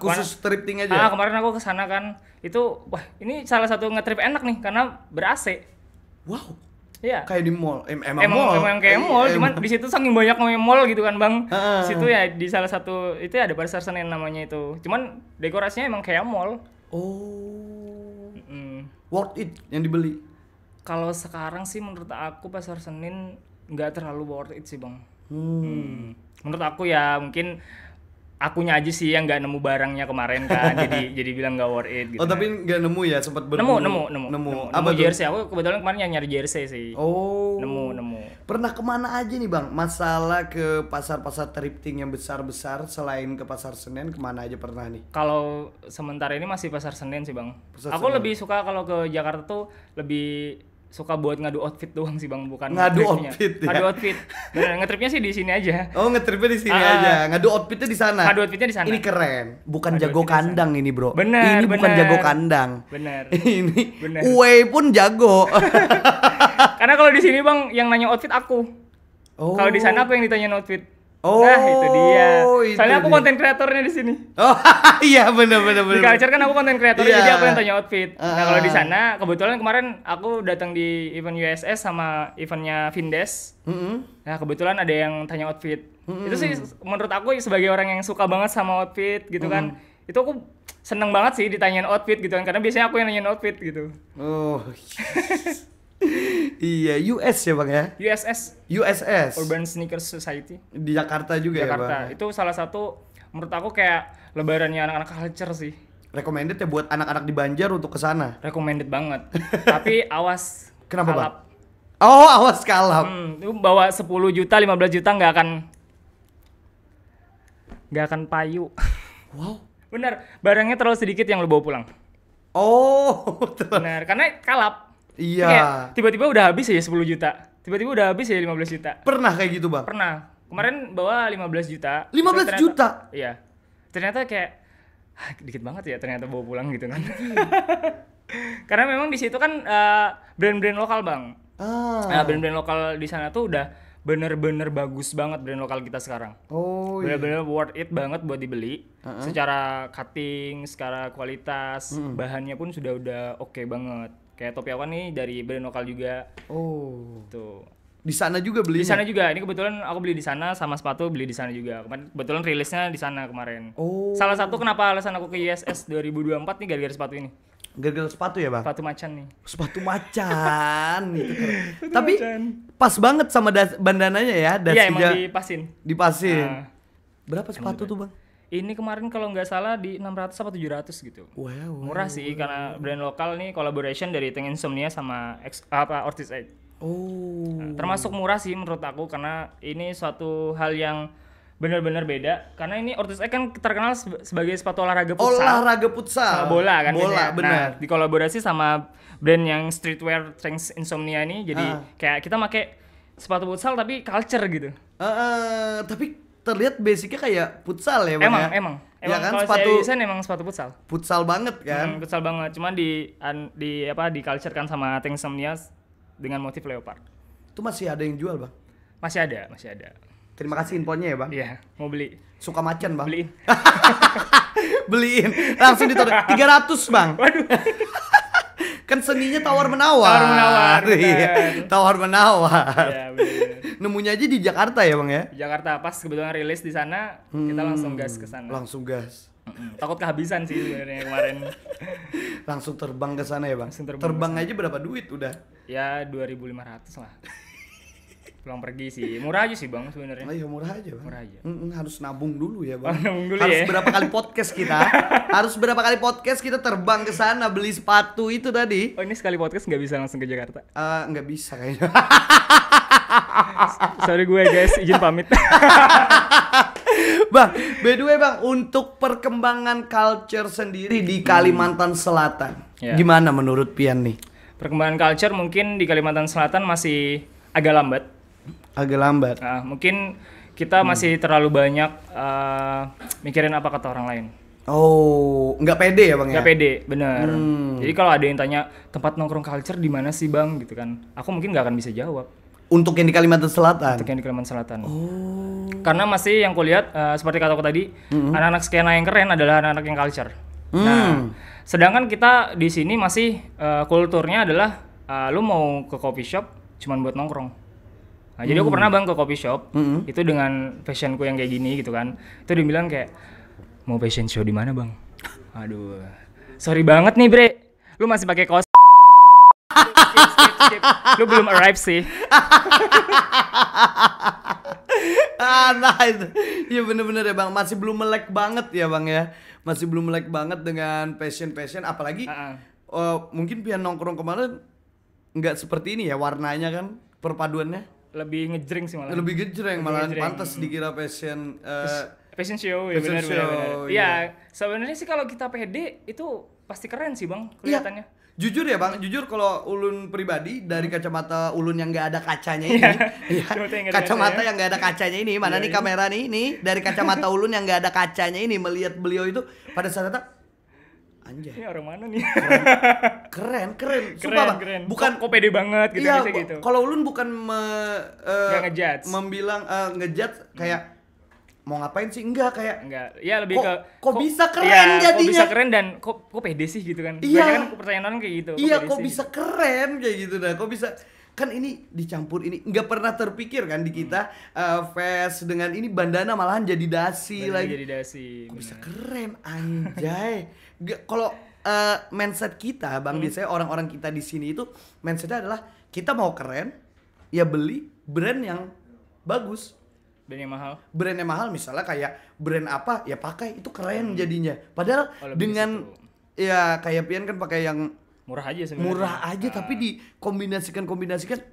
Khusus thrifting aja? Kemarin aku kesana kan, itu wah ini salah satu nge-trip enak nih karena ber-AC. Wow, Iya. kayak di mall. Emang mall? Emang kayak mall, cuman di situ saking banyak namanya mall gitu kan bang. Ah. Di situ ya di salah satu itu ada Pasar Senen namanya itu. Cuman dekorasinya emang kayak mall. Oh, Mm. worth it yang dibeli? Kalau sekarang sih menurut aku Pasar Senen nggak terlalu worth it sih bang. Menurut aku ya mungkin akunya aja sih yang nggak nemu barangnya kemarin kan, jadi bilang nggak worth it gitu. Oh tapi nggak nemu ya, sempat nemu Apa tuh? jersey. Aku kebetulan kemarin yang nyari jersey sih. Oh. Nemu. Pernah kemana aja nih bang? Masalah ke pasar-pasar thrifting yang besar-besar selain ke Pasar Senen, kemana aja pernah nih? Kalau sementara ini masih Pasar Senen sih bang. Pasar Aku Senen. lebih suka kalau ke Jakarta tuh lebih suka buat ngadu outfit doang sih bang, bukan Ngadu nge-tripnya. outfit ya? Ngadu outfit. Bener, nge-tripnya sih di sini aja. Oh nge-tripnya di sini Ah. aja, ngadu outfitnya di sana. Ngadu outfitnya di sana. Ini keren, bukan Ngadu jago outfit di sana. kandang ini bro. Bener, Ini bukan bener. jago kandang. Bener. Ini Bener. Uwe pun jago. Karena kalau di sini bang yang nanya outfit aku. Oh. Kalau di sana aku yang ditanyain outfit. Oh, Nah, itu dia. itu Soalnya aku dia. konten kreatornya di sini. Oh iya bener. Di culture kan aku konten kreator, Iya. jadi aku yang tanya outfit. Nah, kalau di Ah. sana kebetulan kemarin aku datang di event USS sama eventnya Vindes. Nah, kebetulan ada yang tanya outfit. Itu sih menurut aku sebagai orang yang suka banget sama outfit gitu kan. Itu aku seneng banget sih ditanyain outfit gitu kan, karena biasanya aku yang nanyain outfit gitu. Oh. Iya, US ya bang ya? USS, USS Urban Sneakers Society. di Jakarta juga Jakarta. ya bang? Itu salah satu menurut aku kayak lebarannya anak-anak culture sih. Recommended ya buat anak-anak di Banjar untuk ke sana. Recommended banget. Tapi awas. Kenapa, Bang? kalap. Oh, awas kalap. Itu bawa 10 juta, 15 juta nggak akan payu. Wow. Bener, barangnya terlalu sedikit yang lo bawa pulang. Oh, Bener, karena kalap. iya. Kayak tiba-tiba udah habis ya 10 juta. Tiba-tiba udah habis ya 15 juta. Pernah kayak gitu bang? Pernah. Kemarin bawa 15 juta. 15 Ternyata- juta? Iya. Ternyata kayak dikit banget ya ternyata bawa pulang gitu kan. Karena memang di situ kan brand-brand lokal, Bang. Nah, brand-brand lokal di sana tuh udah bener-bener bagus banget brand lokal kita sekarang. Oh iya. Bener-bener worth it banget buat dibeli. Secara cutting, secara kualitas, bahannya pun udah oke banget. Kayak topi awan nih dari brand lokal juga. Oh. Tuh. Di sana juga belinya? Di sana juga. Ini kebetulan aku beli di sana, sama sepatu beli di sana juga. Kemarin kebetulan rilisnya di sana kemarin. Oh. Salah satu kenapa alasan aku ke ISS 2024 nih gara-gara sepatu ini. Gara-gara sepatu ya bang? Sepatu macan nih. Sepatu macan. Itu keren. Tapi pas banget sama bandananya ya. Das Iya, emang 3 dipasin. dipasin. Nah. Berapa sepatu tuh bang? Ini kemarin kalau nggak salah di 600 atau 700 gitu. Wow. Murah sih karena brand lokal nih collaboration dari Tank Insomnia sama Ortiz Egg. Oh. Termasuk murah sih menurut aku karena ini suatu hal yang benar-benar beda karena ini Ortiz Egg kan terkenal sebagai sepatu olahraga futsal. Olahraga futsal. Sama bola kan Bola, biasanya. benar. Nah, dikolaborasi sama brand yang streetwear Tank Insomnia ini jadi kayak kita pakai sepatu futsal tapi culture gitu. Tapi terlihat basicnya kayak futsal ya bang ya? Emang Ya kan, kalau sepatu saya desain emang sepatu futsal. futsal banget kan? Futsal banget, cuman di culture kan sama Tank Insomnia dengan motif leopard. Itu masih ada yang jual bang? Masih ada. Terima kasih infonya ya bang. Iya, mau beli. Suka macan bang? Beliin. Beliin. Langsung ditaruh 300 bang. Waduh. Kan seninya tawar menawar. Tawar-menawar, Iya. bener. Tawar menawar. Iya, bener. Nemunya aja di Jakarta ya bang ya? Di Jakarta pas kebetulan rilis di sana, kita langsung gas ke sana. Langsung gas. Takut kehabisan sih sebenarnya kemarin. Langsung terbang ke sana ya bang? Langsung terbang Terbang aja berapa duit udah? Ya 2.500 lah. Pulang pergi sih. Murah aja sih Bang sebenarnya. Iya murah aja Bang. Murah aja. Harus nabung dulu ya Bang. Nabung dulu Harus ya. berapa kali podcast kita? Harus berapa kali podcast kita terbang ke sana beli sepatu itu tadi? Oh ini sekali podcast nggak bisa langsung ke Jakarta. Nggak bisa kayaknya. Sorry gue guys, izin pamit. Bang, by the way Bang, untuk perkembangan culture sendiri di Kalimantan Selatan, gimana menurut Pian nih? Perkembangan culture mungkin di Kalimantan Selatan masih agak lambat. Agak lambat. Nah, mungkin kita masih terlalu banyak mikirin apa kata orang lain. Oh, nggak pede ya Bang ya? Nggak pede, bener. Jadi kalau ada yang tanya tempat nongkrong culture di mana sih Bang, gitu kan? Aku mungkin nggak akan bisa jawab. Untuk yang di Kalimantan Selatan? Untuk yang di Kalimantan Selatan. Oh. Karena masih yang kulihat seperti kata aku tadi, anak-anak skena yang keren adalah anak-anak yang culture. Nah, sedangkan kita di sini masih kulturnya adalah lu mau ke coffee shop cuman buat nongkrong. Nah, jadi aku pernah Bang ke coffee shop, itu dengan fashionku yang kayak gini gitu kan. Itu dia bilang kayak, mau fashion show di mana Bang? Aduh, sorry banget nih Bre, lu masih pakai kaos. Skip. Lu belum arrive sih. Nah itu, iya bener-bener ya Bang, masih belum melek banget ya Bang ya. Masih belum melek banget dengan fashion, apalagi mungkin Pian nongkrong kemarin nggak seperti ini ya warnanya kan, perpaduannya. Lebih ngejreng sih malah. Lebih ngejreng malah, pantas dikira fashion show ya, benar. Iya, sebenarnya sih kalau kita pede itu pasti keren sih Bang kelihatannya. Iya. Jujur ya Bang, kalau ulun pribadi dari kacamata ulun yang nggak ada kacanya ini, kacamata yang nggak ada kacanya ini, mana nih kamera nih, dari kacamata ulun yang nggak ada kacanya ini melihat beliau itu pada saat itu, anjay. Ini orang mana nih? Keren. Sumpah Bang. Keren. Bukan kok pede banget gitu iya, gitu. Kalau ulun bukan ngejudge. Membilang ngejudge kayak mau ngapain sih? Enggak. Ya lebih kok bisa keren jadinya. Kok bisa keren dan kok pede sih gitu kan. Iya. Banyak kan pertanyaan orang kayak gitu. Iya, kok bisa keren kayak gitu dah. Kok bisa kan ini dicampur ini nggak pernah terpikir kan di kita face dengan ini bandana malahan jadi dasi lagi. Jadi dasi. Kok bisa keren anjay. Kalau mindset kita Bang, biasanya orang-orang kita di sini itu mindsetnya adalah kita mau keren ya beli brand yang bagus. Brand yang mahal misalnya kayak brand apa ya pakai itu keren jadinya. Padahal dengan ya kayak Pian kan pakai yang murah aja sebenarnya. Murah aja tapi dikombinasikan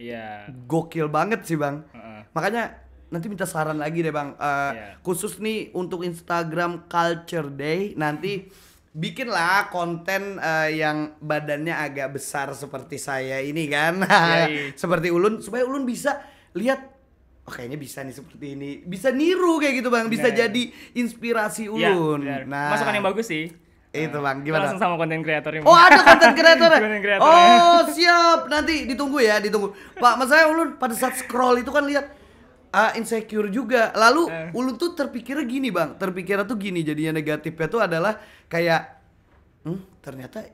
iya. Gokil banget sih Bang. Makanya nanti minta saran lagi deh Bang. Khusus nih untuk Instagram Culture Day nanti bikinlah konten yang badannya agak besar seperti saya ini kan. Seperti ulun supaya ulun bisa lihat kayaknya bisa nih seperti ini. Bisa niru kayak gitu Bang. Bisa jadi inspirasi ulun. Nah, masukan yang bagus sih. Itu Bang, gimana? Langsung sama konten kreatornya. Oh, ada konten kreatornya. Oh, siap. Nanti ditunggu. Pak, maksudnya ulun pada saat scroll itu kan lihat insecure juga. Lalu ulun tuh terpikirnya gini Bang. Terpikirnya tuh gini, jadinya negatifnya tuh adalah kayak ternyata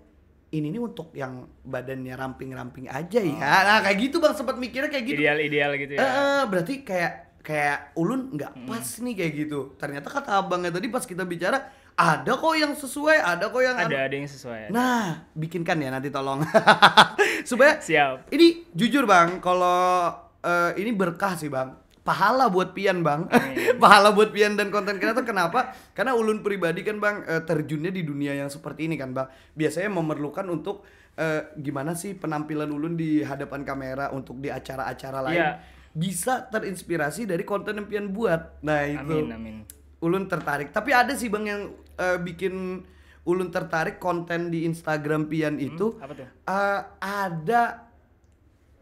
ini nih untuk yang badannya ramping-ramping aja ya. Nah, kayak gitu Bang, sempat mikirnya kayak gitu. Ideal gitu ya. Berarti kayak ulun nggak pas nih kayak gitu. Ternyata kata abangnya tadi pas kita bicara ada kok yang sesuai, ada kok yang ada yang sesuai. Nah, bikinkan ya nanti tolong. Supaya siap. Ini jujur Bang, kalau ini berkah sih Bang. Pahala buat Pian Bang. Pahala buat Pian dan konten kreator. Kenapa? Karena ulun pribadi kan Bang terjunnya di dunia yang seperti ini kan Bang. Biasanya memerlukan untuk gimana sih penampilan ulun di hadapan kamera untuk di acara-acara lain. Bisa terinspirasi dari konten yang Pian buat. Nah itu. Amin. Ulun tertarik. Tapi ada sih Bang yang bikin ulun tertarik konten di Instagram Pian itu. Apa tuh? Ada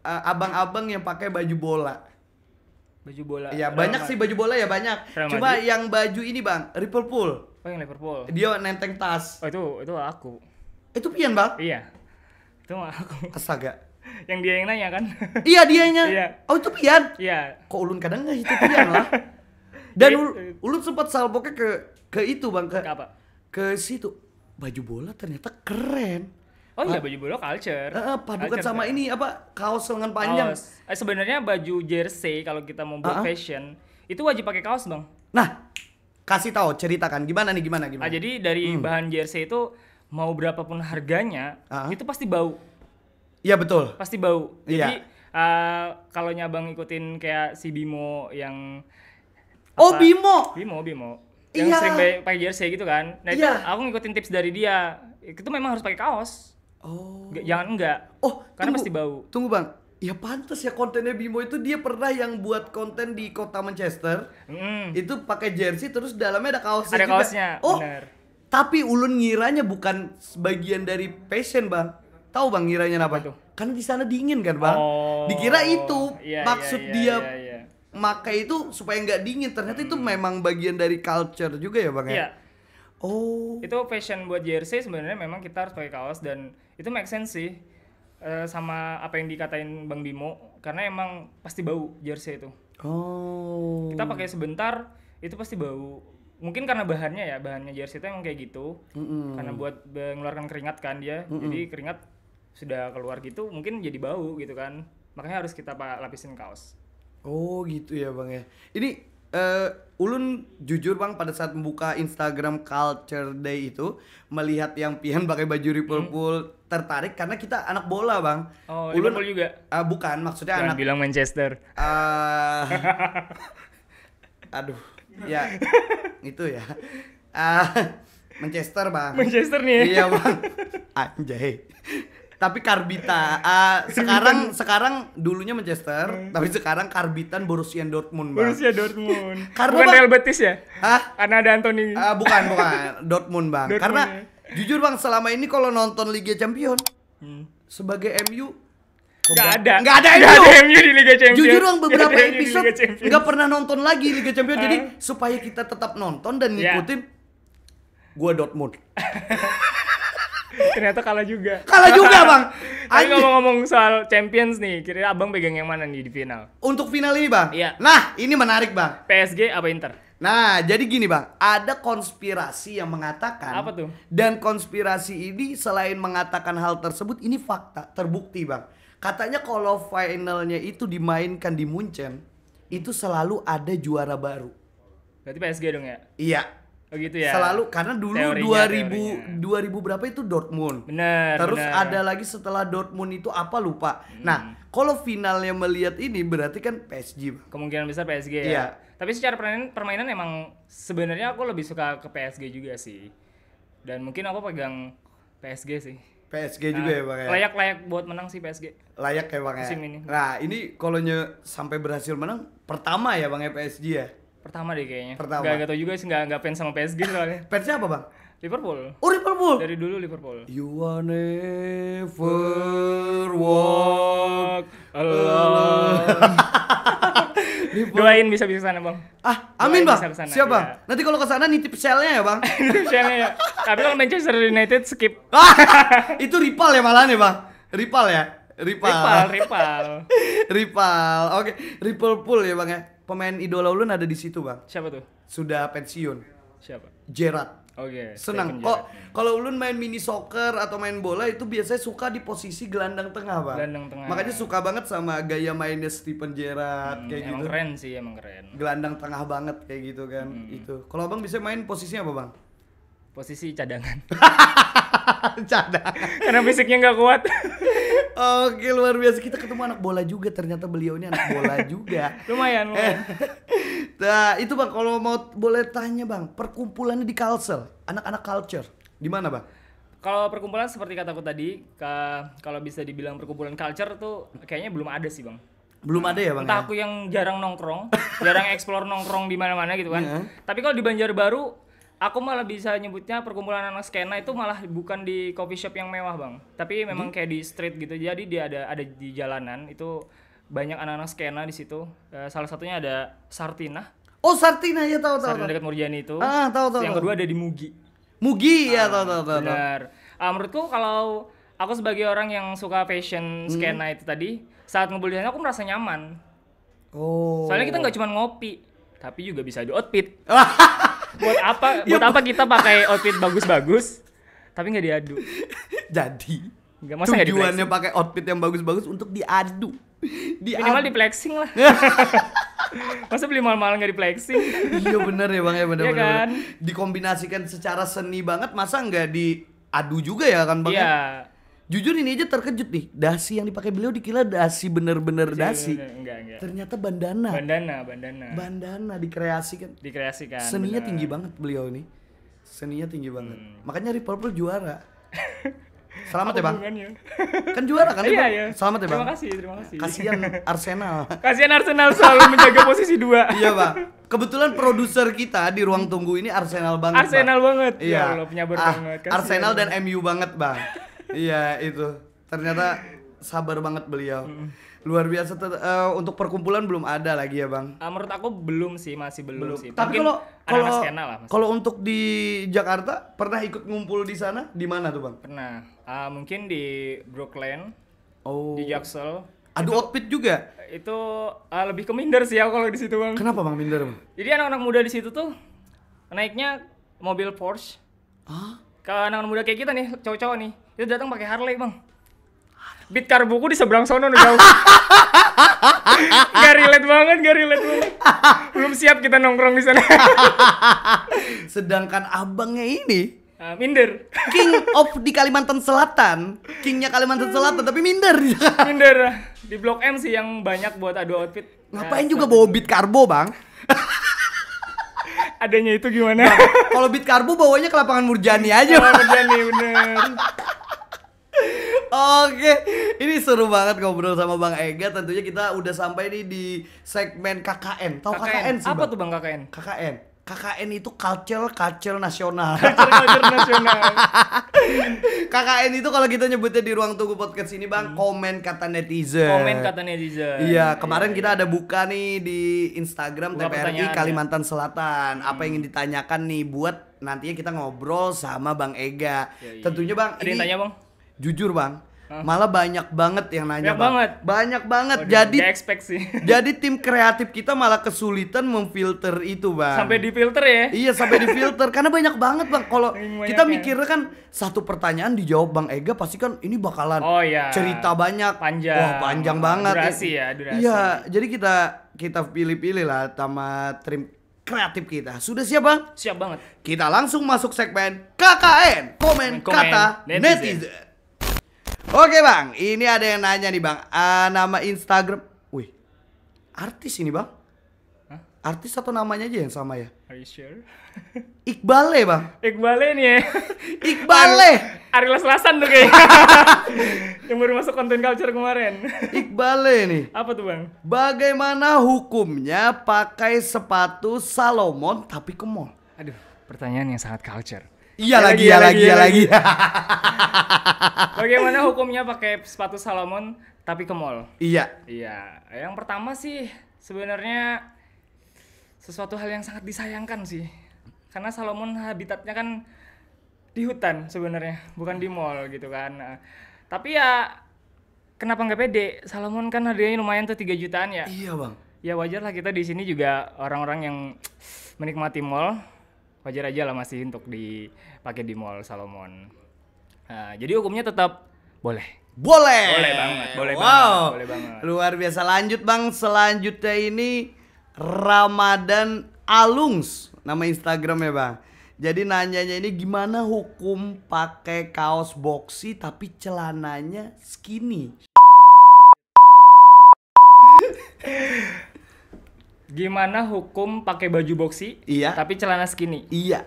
abang-abang yang pakai baju bola. Baju bola. Ya banyak sih baju bola ya banyak. Cuma yang baju ini Bang, Liverpool. Oh yang Liverpool. Dia nenteng tas. Oh itu aku. Itu Pian Bang? Iya. Itu aku. Astaga. Yang dia yang nanya kan? Iya dianya. Iya. Oh itu Pian? Iya. Kok ulun kadang nggak itu Pian lah. Dan ulun sempat salpoknya ke itu Bang, ke apa? Ke situ. Baju bola ternyata keren. Oh iya baju bola culture. Padukan culture sama ini apa kaos lengan panjang. Sebenarnya baju jersey kalau kita mau buat fashion itu wajib pakai kaos Bang. Nah, kasih tahu ceritakan gimana nih gimana. Jadi dari bahan jersey itu mau berapapun harganya itu pasti bau. Iya betul. Pasti bau. Jadi Kalau abang ikutin kayak si Bimo yang Oh, Bimo. Bimo. Yang Iya. sering pakai jersey gitu kan. Nah, itu Iya. aku ngikutin tips dari dia. Itu memang harus pakai kaos. Oh. Jangan enggak. Oh, Karena tunggu. pasti bau. Tunggu Bang. Ya pantas ya kontennya Bimo itu, dia pernah yang buat konten di kota Manchester. Itu pakai jersey terus dalamnya ada kaosnya Ada juga. kaosnya, Oh, bener. tapi Ulun ngiranya bukan sebagian dari fashion Bang. Tahu Bang ngiranya apa? tuh? Karena di sana dingin kan Bang. Oh. Dikira itu Iya, maksud iya, dia iya. makai itu supaya nggak dingin. Ternyata itu memang bagian dari culture juga ya Bang ya. Iya. Oh. Itu fashion buat jersey sebenarnya memang kita harus pakai kaos, dan itu make sense sih. Sama apa yang dikatain Bang Bimo, karena emang pasti bau jersey itu. Oh. Kita pakai sebentar itu pasti bau. Mungkin karena bahannya jersey itu emang kayak gitu. Karena buat mengeluarkan keringat kan dia. Jadi keringat sudah keluar gitu mungkin jadi bau gitu kan. Makanya harus kita lapisin kaos. Oh gitu ya Bang ya. Ini Ulun jujur Bang, pada saat membuka Instagram Culture Day itu melihat yang Pian pakai baju Liverpool tertarik karena kita anak bola Bang. Oh, Ulun Liverpool juga? Bukan, maksudnya Jangan anak bilang Manchester. aduh, ya itu ya. Manchester Bang. Manchester nih ya? Iya Bang. Anjay. Tapi Karbita sekarang dulunya Manchester, tapi sekarang Karbitan Borussia Dortmund Bang. Borussia Dortmund. Karena Bukan Bang- Real Betis ya? Hah? Karena ada Anthony. Bukan Dortmund Bang. Dortmund, Karena ya. jujur Bang, selama ini kalau nonton Liga Champions sebagai MU Nggak nggak ada Nggak MU. ada MU di Liga Champions. Jujur Bang, beberapa Nggak ada MU di episode Liga Champions. nggak pernah nonton lagi Liga Champions. Jadi supaya kita tetap nonton dan Ya. ngikutin, gua Dortmund. Ternyata kalah juga. Kalah juga Bang. Tapi Anjing. ngomong-ngomong soal Champions nih, kira-kira abang pegang yang mana nih di final? Untuk final ini Bang. Iya. Nah, ini menarik Bang. PSG apa Inter? Nah, jadi gini Bang, ada konspirasi yang mengatakan. Apa tuh? Dan konspirasi ini selain mengatakan hal tersebut, ini fakta, terbukti Bang. Katanya kalau finalnya itu dimainkan di Munchen, itu selalu ada juara baru. Berarti PSG dong ya? Iya. Oh gitu ya? Selalu, karena dulu Teorinya. 2000 berapa itu Dortmund. Bener. Terus bener. ada lagi setelah Dortmund itu apa lupa. Nah, kalau finalnya melihat ini berarti kan PSG Bang. Kemungkinan besar PSG ya? Iya. Tapi secara permainan emang sebenarnya aku lebih suka ke PSG juga sih. Dan mungkin aku pegang PSG sih. PSG juga ya Bang ya. Layak buat menang sih PSG. Layak ya Bang ya. Musim ini. Nah, ini kalau sampai berhasil menang pertama ya Bang ya PSG ya. Pertama deh kayaknya. Pertama. Gak tau juga sih, gak fans sama PSG soalnya. Fansnya apa Bang? Liverpool. Oh, Liverpool. Dari dulu Liverpool. You will never walk alone. Doain bisa sana bang. Amin Doain Bang. bisa kesana, Siap Bang. iya. Nanti kalau kesana nitip shell-nya ya Bang. Share-nya ya. Tapi kalau Manchester United skip. Itu rival ya malahan ya Bang. Rival ya. Rival. Rival. Oke, Liverpool ya Bang ya. Pemain idola ulun ada di situ Bang. Siapa tuh? Sudah pensiun. Siapa? Gerrard. Oke. Senang. Steven Kok Gerrard. kalau ulun main mini soccer atau main bola itu biasanya suka di posisi gelandang tengah Bang. Gelandang tengah. Makanya suka banget sama gaya mainnya Steven Gerrard kayak Emang gitu. keren sih, emang keren. Gelandang tengah banget kayak gitu kan. Itu. Kalau Abang bisa main posisinya apa Bang? Posisi cadangan. Cadangan. Karena fisiknya nggak kuat. Oke, luar biasa. Kita ketemu anak bola juga. Ternyata beliau ini anak bola juga. lumayan. Nah, itu Bang, kalau mau boleh tanya Bang, perkumpulannya di Kalsel, anak-anak culture. Di mana Bang? Kalau perkumpulan seperti kataku tadi, kalau bisa dibilang perkumpulan culture tuh kayaknya belum ada sih bang. Belum ada ya Bang? Entah Ya? aku yang jarang nongkrong, jarang explore nongkrong di mana-mana gitu kan. Iya. Tapi kalau di Banjarbaru, aku malah bisa nyebutnya perkumpulan anak skena itu malah bukan di coffee shop yang mewah bang, tapi memang kayak di street gitu. Jadi dia ada di jalanan itu banyak anak-anak skena di situ. Salah satunya ada Sartina. Oh, Sartina ya, tahu. Sartina dekat Murjani itu. Tahu. Yang kedua ada di Mugi. Mugi ya, tahu. Benar. Menurutku kalau aku sebagai orang yang suka fashion skena itu tadi, saat ngumpul di sana aku merasa nyaman. Oh. Soalnya kita nggak cuma ngopi, tapi juga bisa di outfit. Buat apa kita pakai outfit bagus-bagus, tapi nggak diadu? Jadi Nggak, masa nggak tujuannya pakai outfit yang bagus-bagus untuk diadu. Minimal di flexing lah. Masa beli mahal-mahal nggak di flexing? Iya bener ya Bang ya, bener. Iya kan? Dikombinasikan secara seni banget, masa nggak diadu juga ya kan Bang? Iya. Jujur ini aja terkejut nih. Dasi yang dipakai beliau dikira dasi bener-bener dasi. Enggak. Ternyata bandana. Bandana. Dikreasikan. Seninya bener. tinggi banget beliau ini. Seninya tinggi banget. Makanya Rip Purple juara. Selamat ya, Bang. Kan juara kan? Iya. Selamat ya, Bang. Terima kasih. Kasihan Arsenal. Kasihan Arsenal selalu menjaga posisi 2. Iya, Bang. Kebetulan produser kita di ruang tunggu ini Arsenal banget. Banget. Iya. Ya Allah, penyabar banget. Kasihan. Arsenal dan MU banget, Bang. Iya, itu. Ternyata sabar banget beliau. Luar biasa. Untuk perkumpulan belum ada lagi ya, Bang? Menurut aku masih belum sih. Tapi Mungkin kalau untuk di Jakarta pernah ikut ngumpul di sana? Di mana tuh, Bang? pernah. Mungkin di Brooklyn, Oh. di Jaksel. Adu outfit juga. Itu lebih ke minder sih ya kalau di situ, Bang. Kenapa, Bang, minder, Bang? Jadi anak-anak muda di situ tuh naiknya mobil Porsche. Kalau anak-anak muda kayak kita nih, cowok-cowok nih, itu datang pakai Harley, Bang. Beat Karbuku di seberang sono udah jauh. Gak relate banget. Belum siap kita nongkrong di sana. Sedangkan abangnya ini Minder. King of di Kalimantan Selatan. Kingnya Kalimantan Selatan tapi minder. Minder. Di Blok M sih yang banyak buat adu outfit. Ngapain juga bawa Beat Karbo, Bang? Adanya itu gimana? Kalau Beat Karbo bawanya ke lapangan Murjani aja. Murjani, bener. Oke, ini seru banget ngobrol sama Bang Ega. Tentunya kita udah sampai nih di segmen KKN. Tahu KKN sih, Apa Bang? tuh, Bang, KKN? KKN itu culture nasional. Culture nasional. KKN itu kalau kita nyebutnya di ruang tunggu podcast ini, Bang, komen kata netizen. Iya, kemarin kita ada buka nih di Instagram Buka TPRI pertanyaan, Kalimantan Selatan. Apa yang ingin ditanyakan nih buat nantinya kita ngobrol sama Bang Ega. Iya. Tentunya, Bang, Ada yang tanya, Bang? jujur, Bang, malah banyak banget yang nanya, Banyak banget. Waduh, Jadi gak expect sih. jadi tim kreatif kita malah kesulitan memfilter itu, Bang. Sampai difilter ya? Iya, sampai difilter karena banyak banget, Bang. Kalau Banyak kita ya. mikirnya kan satu pertanyaan dijawab Bang Ega pasti kan ini bakalan cerita banyak. Panjang. Wah, panjang banget. Durasi. Iya, jadi kita pilih-pilih lah sama tim kreatif kita. Sudah siap, Bang? Siap banget. Kita langsung masuk segmen KKN, komen kata netizen. Oke, Bang, ini ada yang nanya nih, Bang. Nama Instagram, wih, artis ini, Bang. Artis atau namanya aja yang sama ya? Are you sure? Iqbale, Bang. Iqbale nih ya. Iqbale. Ari Selasan tuh kayaknya. Yang baru masuk konten culture kemarin. Iqbale nih. Apa tuh, Bang? Bagaimana hukumnya pakai sepatu Salomon tapi ke mall? Aduh, pertanyaan yang sangat culture. Iya lagi. Bagaimana hukumnya pakai sepatu Salomon tapi ke mall? Iya. Yang pertama sih sebenarnya sesuatu hal yang sangat disayangkan sih. Karena Salomon habitatnya kan di hutan sebenarnya, bukan di mall gitu kan. Tapi ya kenapa nggak pede? Salomon kan harganya lumayan tuh 3 jutaan ya. Iya, Bang. Ya wajar lah, kita di sini juga orang-orang yang menikmati mall. Wajar aja lah masih untuk dipakai di mall Salomon. Nah, jadi hukumnya tetap boleh. Boleh banget. Luar biasa. Lanjut, Bang. Selanjutnya ini Ramadan Alungs, nama Instagramnya, Bang. Jadi nanyanya ini gimana hukum pakai kaos boxy tapi celananya skinny? Gimana hukum pakai baju boxy tapi celana skinny? Iya.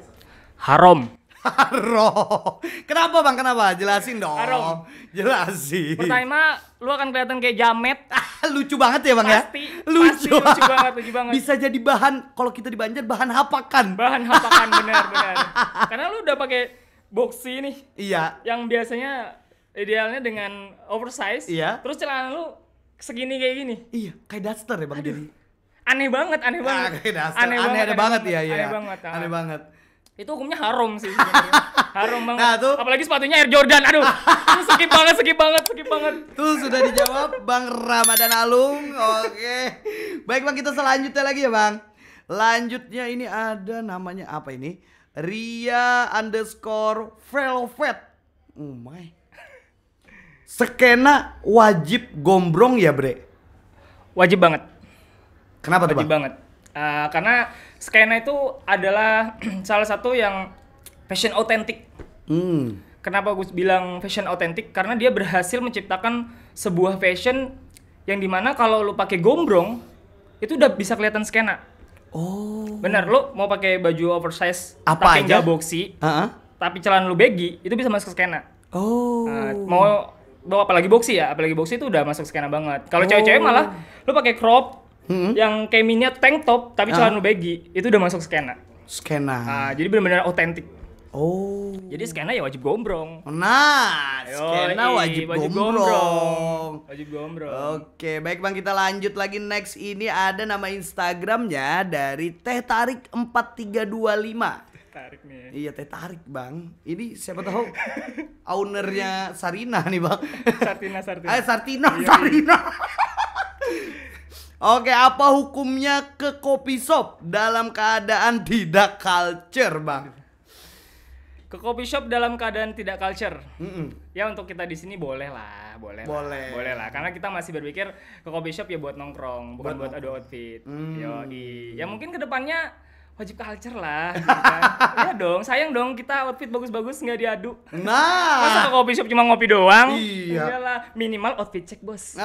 Haram. Kenapa, Bang? Kenapa? Jelasin dong. Haram. Jelasin. Pertama, lu akan kelihatan kayak jamet. Lucu banget ya, Bang, Pasti, ya? Lucu banget. Bisa jadi bahan, kalau kita di Banjar, bahan hapakan. Benar. Karena lu udah pakai boxy nih. Iya. Yang biasanya idealnya dengan oversize. Iya. Terus celana lu segini kayak gini. Iya, kayak duster ya, Bang. Jadi Aneh banget. kayak duster. Aneh banget. Aneh banget. Itu hukumnya haram sih sebenarnya. Haram banget. Nah, tuh. Apalagi sepatunya Air Jordan. Aduh. Itu skip banget. Tuh sudah dijawab Bang Ramadan Alung. Oke. Baik, Bang, kita selanjutnya lagi ya, Bang. Lanjutnya ini ada namanya apa ini? Ria_Velvet. Oh my. Skena wajib gombrong ya, Bre? Wajib banget. Kenapa tuh, Bang? Wajib banget. Karena skena itu adalah salah satu yang fashion otentik. kenapa gue bilang fashion autentik? Karena dia berhasil menciptakan sebuah fashion yang dimana kalau lu pakai gombrong itu udah bisa kelihatan skena. Oh. Bener, lu mau pakai baju oversize Apa tapi aja? nggak boxy, tapi celana lu baggy, itu bisa masuk skena. Oh. Mau bawa apalagi boxy ya, apalagi boxy itu udah masuk skena banget. Kalau cewek-cewek malah lu pakai crop yang kayak mini tank top tapi celana lu baggy, itu udah masuk skena. Jadi benar-benar autentik. Oh. Jadi skena ya wajib gombrong. Nah, skena wajib gombrong. Wajib gombrong. Oke, baik Bang, kita lanjut lagi. Next ini ada nama Instagramnya dari Teh Tarik 4325. Tarik nih. Iya, Teh Tarik Bang. Ini siapa tahu ownernya Sarina nih Bang. Sartina. Oke, apa hukumnya ke coffee shop dalam keadaan tidak culture Bang? Ke coffee shop dalam keadaan tidak culture. Ya untuk kita di sini boleh lah. Karena kita masih berpikir ke coffee shop ya buat nongkrong, bukan buat adu outfit. Yoi. Ya mungkin kedepannya wajib culture lah. Gitu kan. Ya dong, sayang dong kita outfit bagus-bagus nggak diadu. Nah, masa ke coffee shop cuma ngopi doang? Iya. Iyalah, minimal outfit check bos.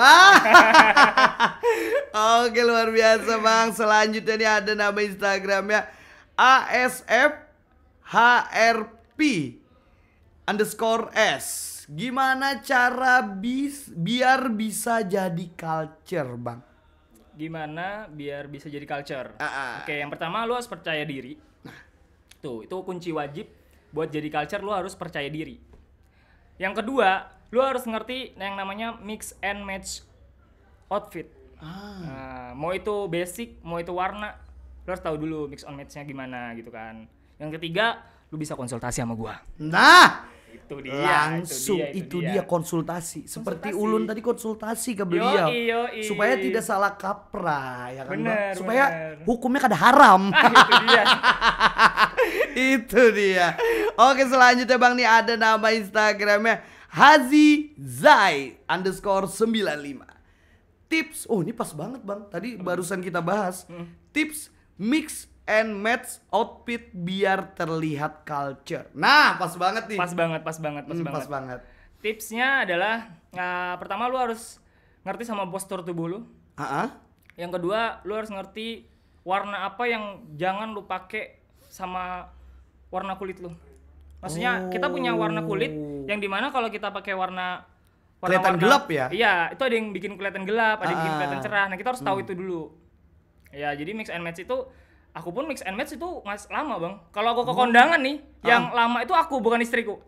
Oke, luar biasa Bang. Selanjutnya nih ada nama Instagramnya ASFHRP_S. Gimana cara biar bisa jadi culture Bang? Gimana biar bisa jadi culture? Oke, yang pertama lu harus percaya diri. Tuh, itu kunci wajib buat jadi culture, lu harus percaya diri. Yang kedua, lu harus ngerti yang namanya mix and match outfit. Mau itu basic, mau itu warna, lu harus tahu dulu mix and match-nya gimana gitu kan. Yang ketiga, lu bisa konsultasi sama gua. Nah, itu dia, itu dia konsultasi. Seperti Ulun tadi konsultasi ke beliau. Yoi. Supaya tidak salah kaprah ya kan, bener, Bang? Supaya bener. hukumnya kada haram. Itu dia. Itu dia. Oke, selanjutnya Bang nih ada nama Instagramnya HaziZai_95. Tips, ini pas banget Bang. Tadi barusan kita bahas. Tips mix and match outfit biar terlihat culture. Nah, pas banget nih. Pas banget. Tipsnya adalah pertama lu harus ngerti sama postur tubuh lu. Yang kedua, lu harus ngerti warna apa yang jangan lu pakai sama warna kulit lu. Maksudnya kita punya warna kulit yang dimana kalau kita pakai warna kelihatan gelap ya? Iya, itu ada yang bikin kelihatan gelap, ada yang bikin kelihatan cerah. Nah, kita harus tahu itu dulu. Ya, jadi mix and match itu, aku pun mix and match itu lama Bang. Kalau aku ke kondangan nih, yang lama itu aku, bukan istriku.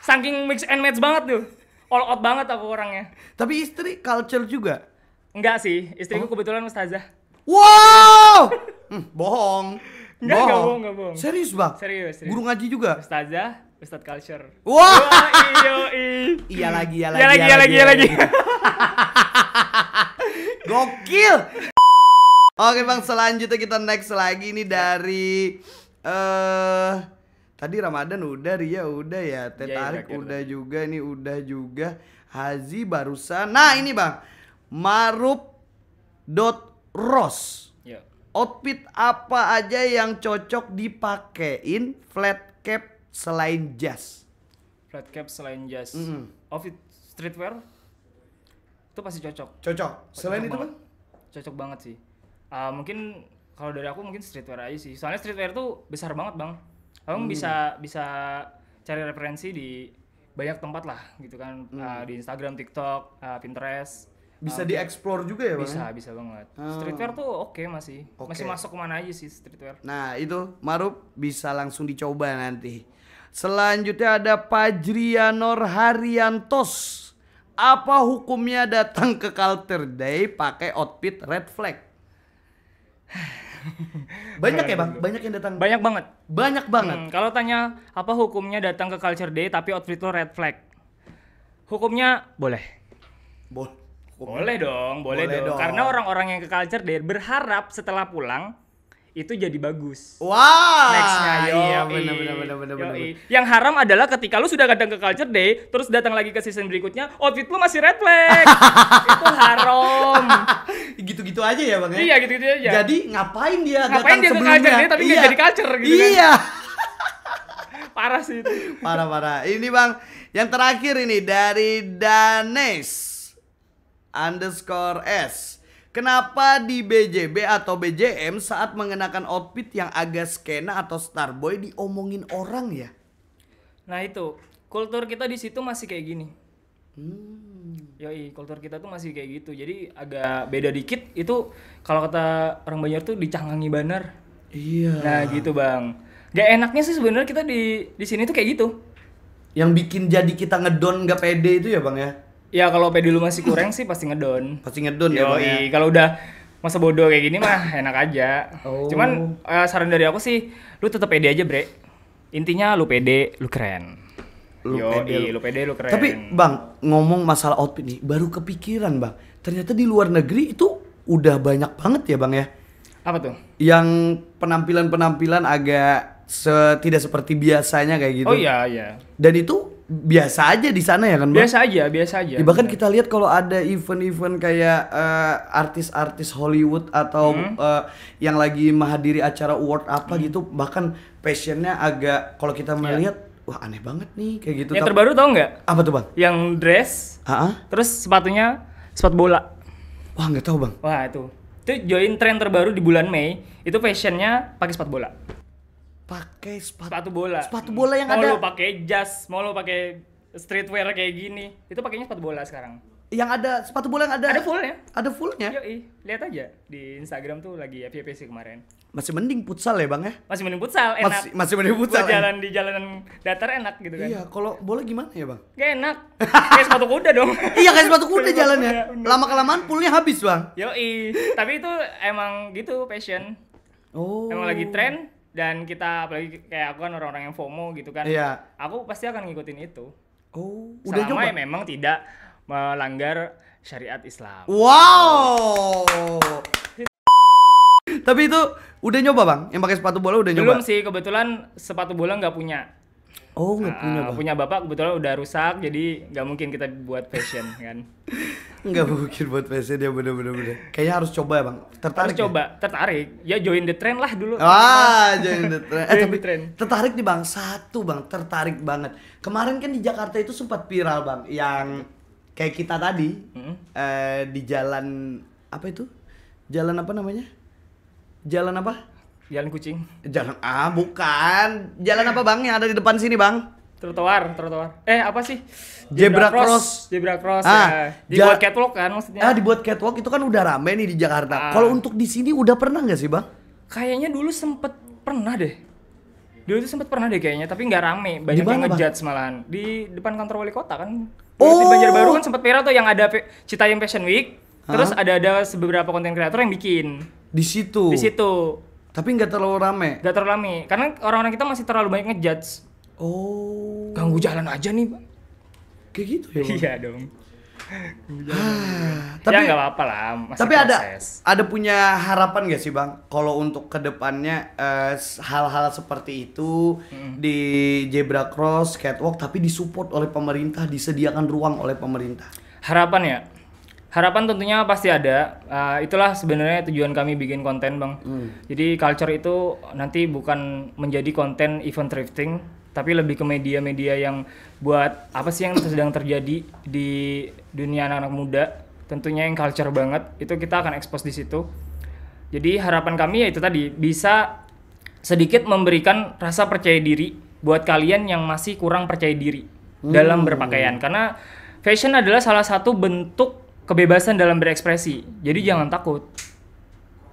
Saking mix and match banget tuh. All out banget aku orangnya. Tapi istri culture juga? Enggak sih, istriku kebetulan ustazah. Wow! Bohong. Enggak bohong. Serius Bang? Serius. Guru ngaji juga? Ustazah, Ustadz culture. Wah! Iya lagi. Gokil. Oke Bang, selanjutnya kita next lagi nih dari tadi Ramadan udah, Ria udah ya, Teh Tarik udah juga, ini udah juga, Hazi barusan. Nah ini Bang, Marup.ros. Outfit apa aja yang cocok dipakein flat cap selain jas? Flat cap selain jas. Outfit streetwear itu pasti cocok. Selain itu Bang? Cocok banget sih. Mungkin kalau dari aku mungkin streetwear aja sih. Soalnya streetwear tuh besar banget Bang. Abang bisa cari referensi di banyak tempat lah gitu kan. Di Instagram, TikTok, Pinterest. Bisa dieksplor juga ya Bang? Bisa banget. Streetwear tuh masih masuk kemana aja sih streetwear. Nah itu Marup bisa langsung dicoba nanti. Selanjutnya ada Pajrianor Haryantos. Apa hukumnya datang ke Culture Day pakai outfit red flag? Banyak ya Bang? Banyak yang datang? Banyak banget. Kalau tanya apa hukumnya datang ke Culture Day tapi outfit lo red flag? Hukumnya boleh dong. Karena orang-orang yang ke Culture Day berharap setelah pulang itu jadi bagus. Wah. Nextnya iya benar. Yang haram adalah ketika lu sudah datang ke Culture Day, terus datang lagi ke season berikutnya, outfit lu masih red flag. Itu haram. Gitu-gitu aja ya Bang ya? Iya gitu-gitu aja. Jadi ngapain dia ke Culture Day tapi nggak jadi culture gitu kan? Iya. parah sih itu. Parah. Ini Bang, yang terakhir ini dari Danes_S. Kenapa di BJB atau BJM saat mengenakan outfit yang agak skena atau starboy diomongin orang ya? Nah itu, kultur kita di situ masih kayak gini. Yoi, kultur kita tuh masih kayak gitu. Jadi agak beda dikit itu kalau kata orang Banjar tuh dicangangi banar. Iya. Nah gitu Bang. Gak enaknya sih sebenarnya kita di sini tuh kayak gitu. Yang bikin jadi kita ngedon gak pede itu ya Bang ya? Ya kalau pede lu masih kurang sih pasti ngedon. Pasti ngedon ya Bang ya? Yoi, kalau udah masa bodoh kayak gini mah enak aja. Oh. Cuman saran dari aku sih, lu tetap pede aja bre. Intinya lu pede, lu keren. Lu pede, lu keren. Tapi Bang, ngomong masalah outfit nih, baru kepikiran Bang. Ternyata di luar negeri itu udah banyak banget ya Bang ya? Apa tuh? Yang penampilan-penampilan agak tidak seperti biasanya kayak gitu. Oh iya. Dan itu biasa aja di sana ya kan Bang? Biasa aja. Ya, bahkan kita lihat kalau ada event-event kayak artis-artis Hollywood atau yang lagi menghadiri acara award apa gitu, bahkan fashionnya agak kalau kita melihat wah aneh banget nih kayak gitu. Yang terbaru tau nggak? Apa tuh Bang? Yang dress, terus sepatunya sepatu bola. Wah nggak tahu Bang. Wah itu join tren terbaru di bulan Mei. Itu fashionnya pakai sepatu bola. Pakai Sepatu bola. Sepatu bola yang mau ada. Mau lo pakai jas, mau lo pakai streetwear kayak gini, itu pakainya sepatu bola sekarang. Yang ada sepatu bola yang ada. Ada fullnya. Ada fullnya. Yoi, lihat aja di Instagram tuh lagi FYP sih kemarin. Masih mending futsal ya Bang ya? Masih mending futsal, enak. Masih mending futsal. Buat jalan di jalanan datar enak gitu kan. Iya, kalau bola gimana ya Bang? Gak enak. Kayak sepatu kuda dong. Iya kayak sepatu kuda jalannya. Lama-kelamaan poolnya habis Bang. Yoi, tapi itu emang gitu passion. Oh. Emang lagi tren dan kita apalagi kayak aku kan orang-orang yang FOMO gitu kan. Iya. Aku pasti akan ngikutin itu. Oh, udah selama nyoba? memang tidak melanggar syariat Islam. Wow. Tapi itu udah nyoba Bang? Yang pakai sepatu bola udah nyoba? Belum sih, kebetulan sepatu bola nggak punya. Oh, nggak punya Bang. Punya bapak kebetulan udah rusak, jadi nggak mungkin kita buat fashion kan. Nggak mungkin buat fashion ya bener. Kayaknya harus coba ya Bang. Tertarik? Harus coba, tertarik. Ya join the trend lah dulu. Join the trend. Join Tapi the trend. tertarik nih Bang, satu Bang, tertarik banget. Kemarin kan di Jakarta itu sempat viral Bang, yang kayak kita tadi di jalan apa itu? Jalan apa namanya? Jalan apa? Jalan kucing. Jalan bukan. Jalan apa Bang yang ada di depan sini Bang? Trotoar. Apa sih? Zebra cross. Zebra cross ya. Dibuat catwalk kan maksudnya. Dibuat catwalk itu kan udah rame nih di Jakarta. Kalau untuk di sini udah pernah nggak sih Bang? Kayaknya dulu sempet pernah deh. Kayaknya, tapi nggak rame. Banyak Dimana, yang Bang? ngejudge malahan. Di depan kantor wali kota kan. Di Banjarbaru kan sempet viral tuh yang ada Citayam Fashion Week. Terus ada beberapa konten kreator yang bikin. Di situ. Tapi nggak terlalu rame. Karena orang-orang kita masih terlalu banyak ngejudge. Oh. Ganggu jalan aja nih, Bang. Kayak gitu ya Bang? Iya dong. Tapi ya nggak apa-apa lah, masih tapi proses. ada punya harapan gak sih Bang kalau untuk kedepannya hal-hal seperti itu di Zebra Cross, catwalk tapi disupport oleh pemerintah, disediakan ruang oleh pemerintah? Harapan tentunya pasti ada. Itulah sebenarnya tujuan kami bikin konten Bang. Jadi culture itu nanti bukan menjadi konten event thrifting, tapi lebih ke media-media yang buat apa sih yang sedang terjadi di dunia anak-anak muda. Tentunya yang culture banget, itu kita akan expose di situ. Jadi harapan kami ya itu tadi, bisa sedikit memberikan rasa percaya diri buat kalian yang masih kurang percaya diri dalam berpakaian. Karena fashion adalah salah satu bentuk kebebasan dalam berekspresi. Jadi jangan takut.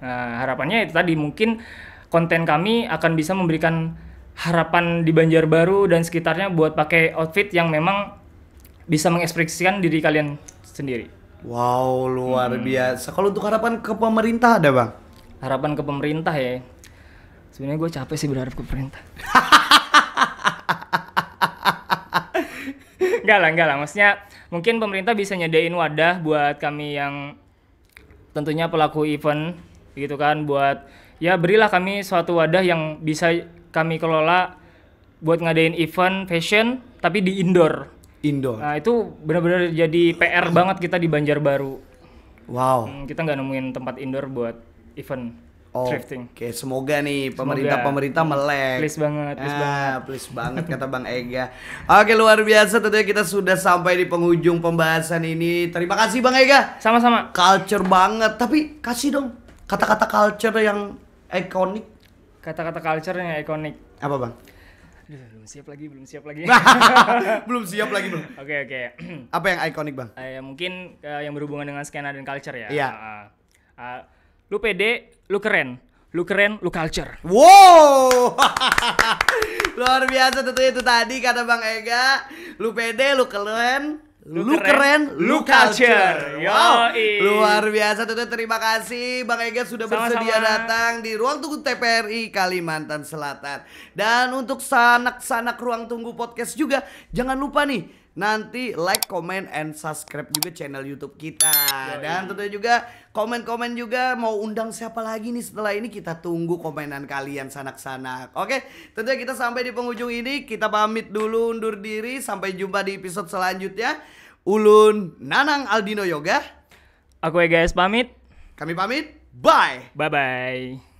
Nah, harapannya itu tadi, mungkin konten kami akan bisa memberikan harapan di Banjarbaru dan sekitarnya buat pakai outfit yang memang bisa mengekspresikan diri kalian sendiri. Wow, luar biasa. Kalau untuk harapan ke pemerintah ada Bang? Harapan ke pemerintah ya. Sebenarnya gue capek sih berharap ke pemerintah. Enggak lah. Maksudnya mungkin pemerintah bisa nyediain wadah buat kami yang tentunya pelaku event gitu kan, buat ya berilah kami suatu wadah yang bisa kami kelola buat ngadain event fashion tapi di indoor. Nah, itu benar-benar jadi PR banget kita di Banjarbaru. Wow. Kita nggak nemuin tempat indoor buat event. thrifting. Oke, semoga nih pemerintah melek. Please banget, please banget kata Bang Ega. Oke, luar biasa, tentunya kita sudah sampai di penghujung pembahasan ini. Terima kasih Bang Ega. Sama-sama. Culture banget, tapi kasih dong kata-kata culture yang ikonik. Kata-kata culture yang ikonik. Apa Bang? Aduh, belum siap lagi. Belum siap lagi Bang. Oke. Apa yang ikonik Bang? Mungkin yang berhubungan dengan skena dan culture ya. Iya. Lu pede, lu keren, lu culture. Wow. Luar biasa, tentunya itu tadi kata Bang Ega. Lu pede, lu keren, lu culture. Wow. Luar biasa, tentunya terima kasih Bang Ega sudah bersedia datang di Ruang Tunggu TPRI Kalimantan Selatan. Dan untuk sanak-sanak Ruang Tunggu Podcast juga, jangan lupa nih nanti like, comment, and subscribe juga channel YouTube kita. Dan tentunya juga komen-komen juga mau undang siapa lagi nih setelah ini, kita tunggu komenan kalian sanak-sanak. Oke, tentunya kita sampai di penghujung ini. Kita pamit dulu, undur diri. Sampai jumpa di episode selanjutnya. Ulun Nanang Aldino Yoga. Aku Ega S pamit. Kami pamit. Bye. Bye-bye.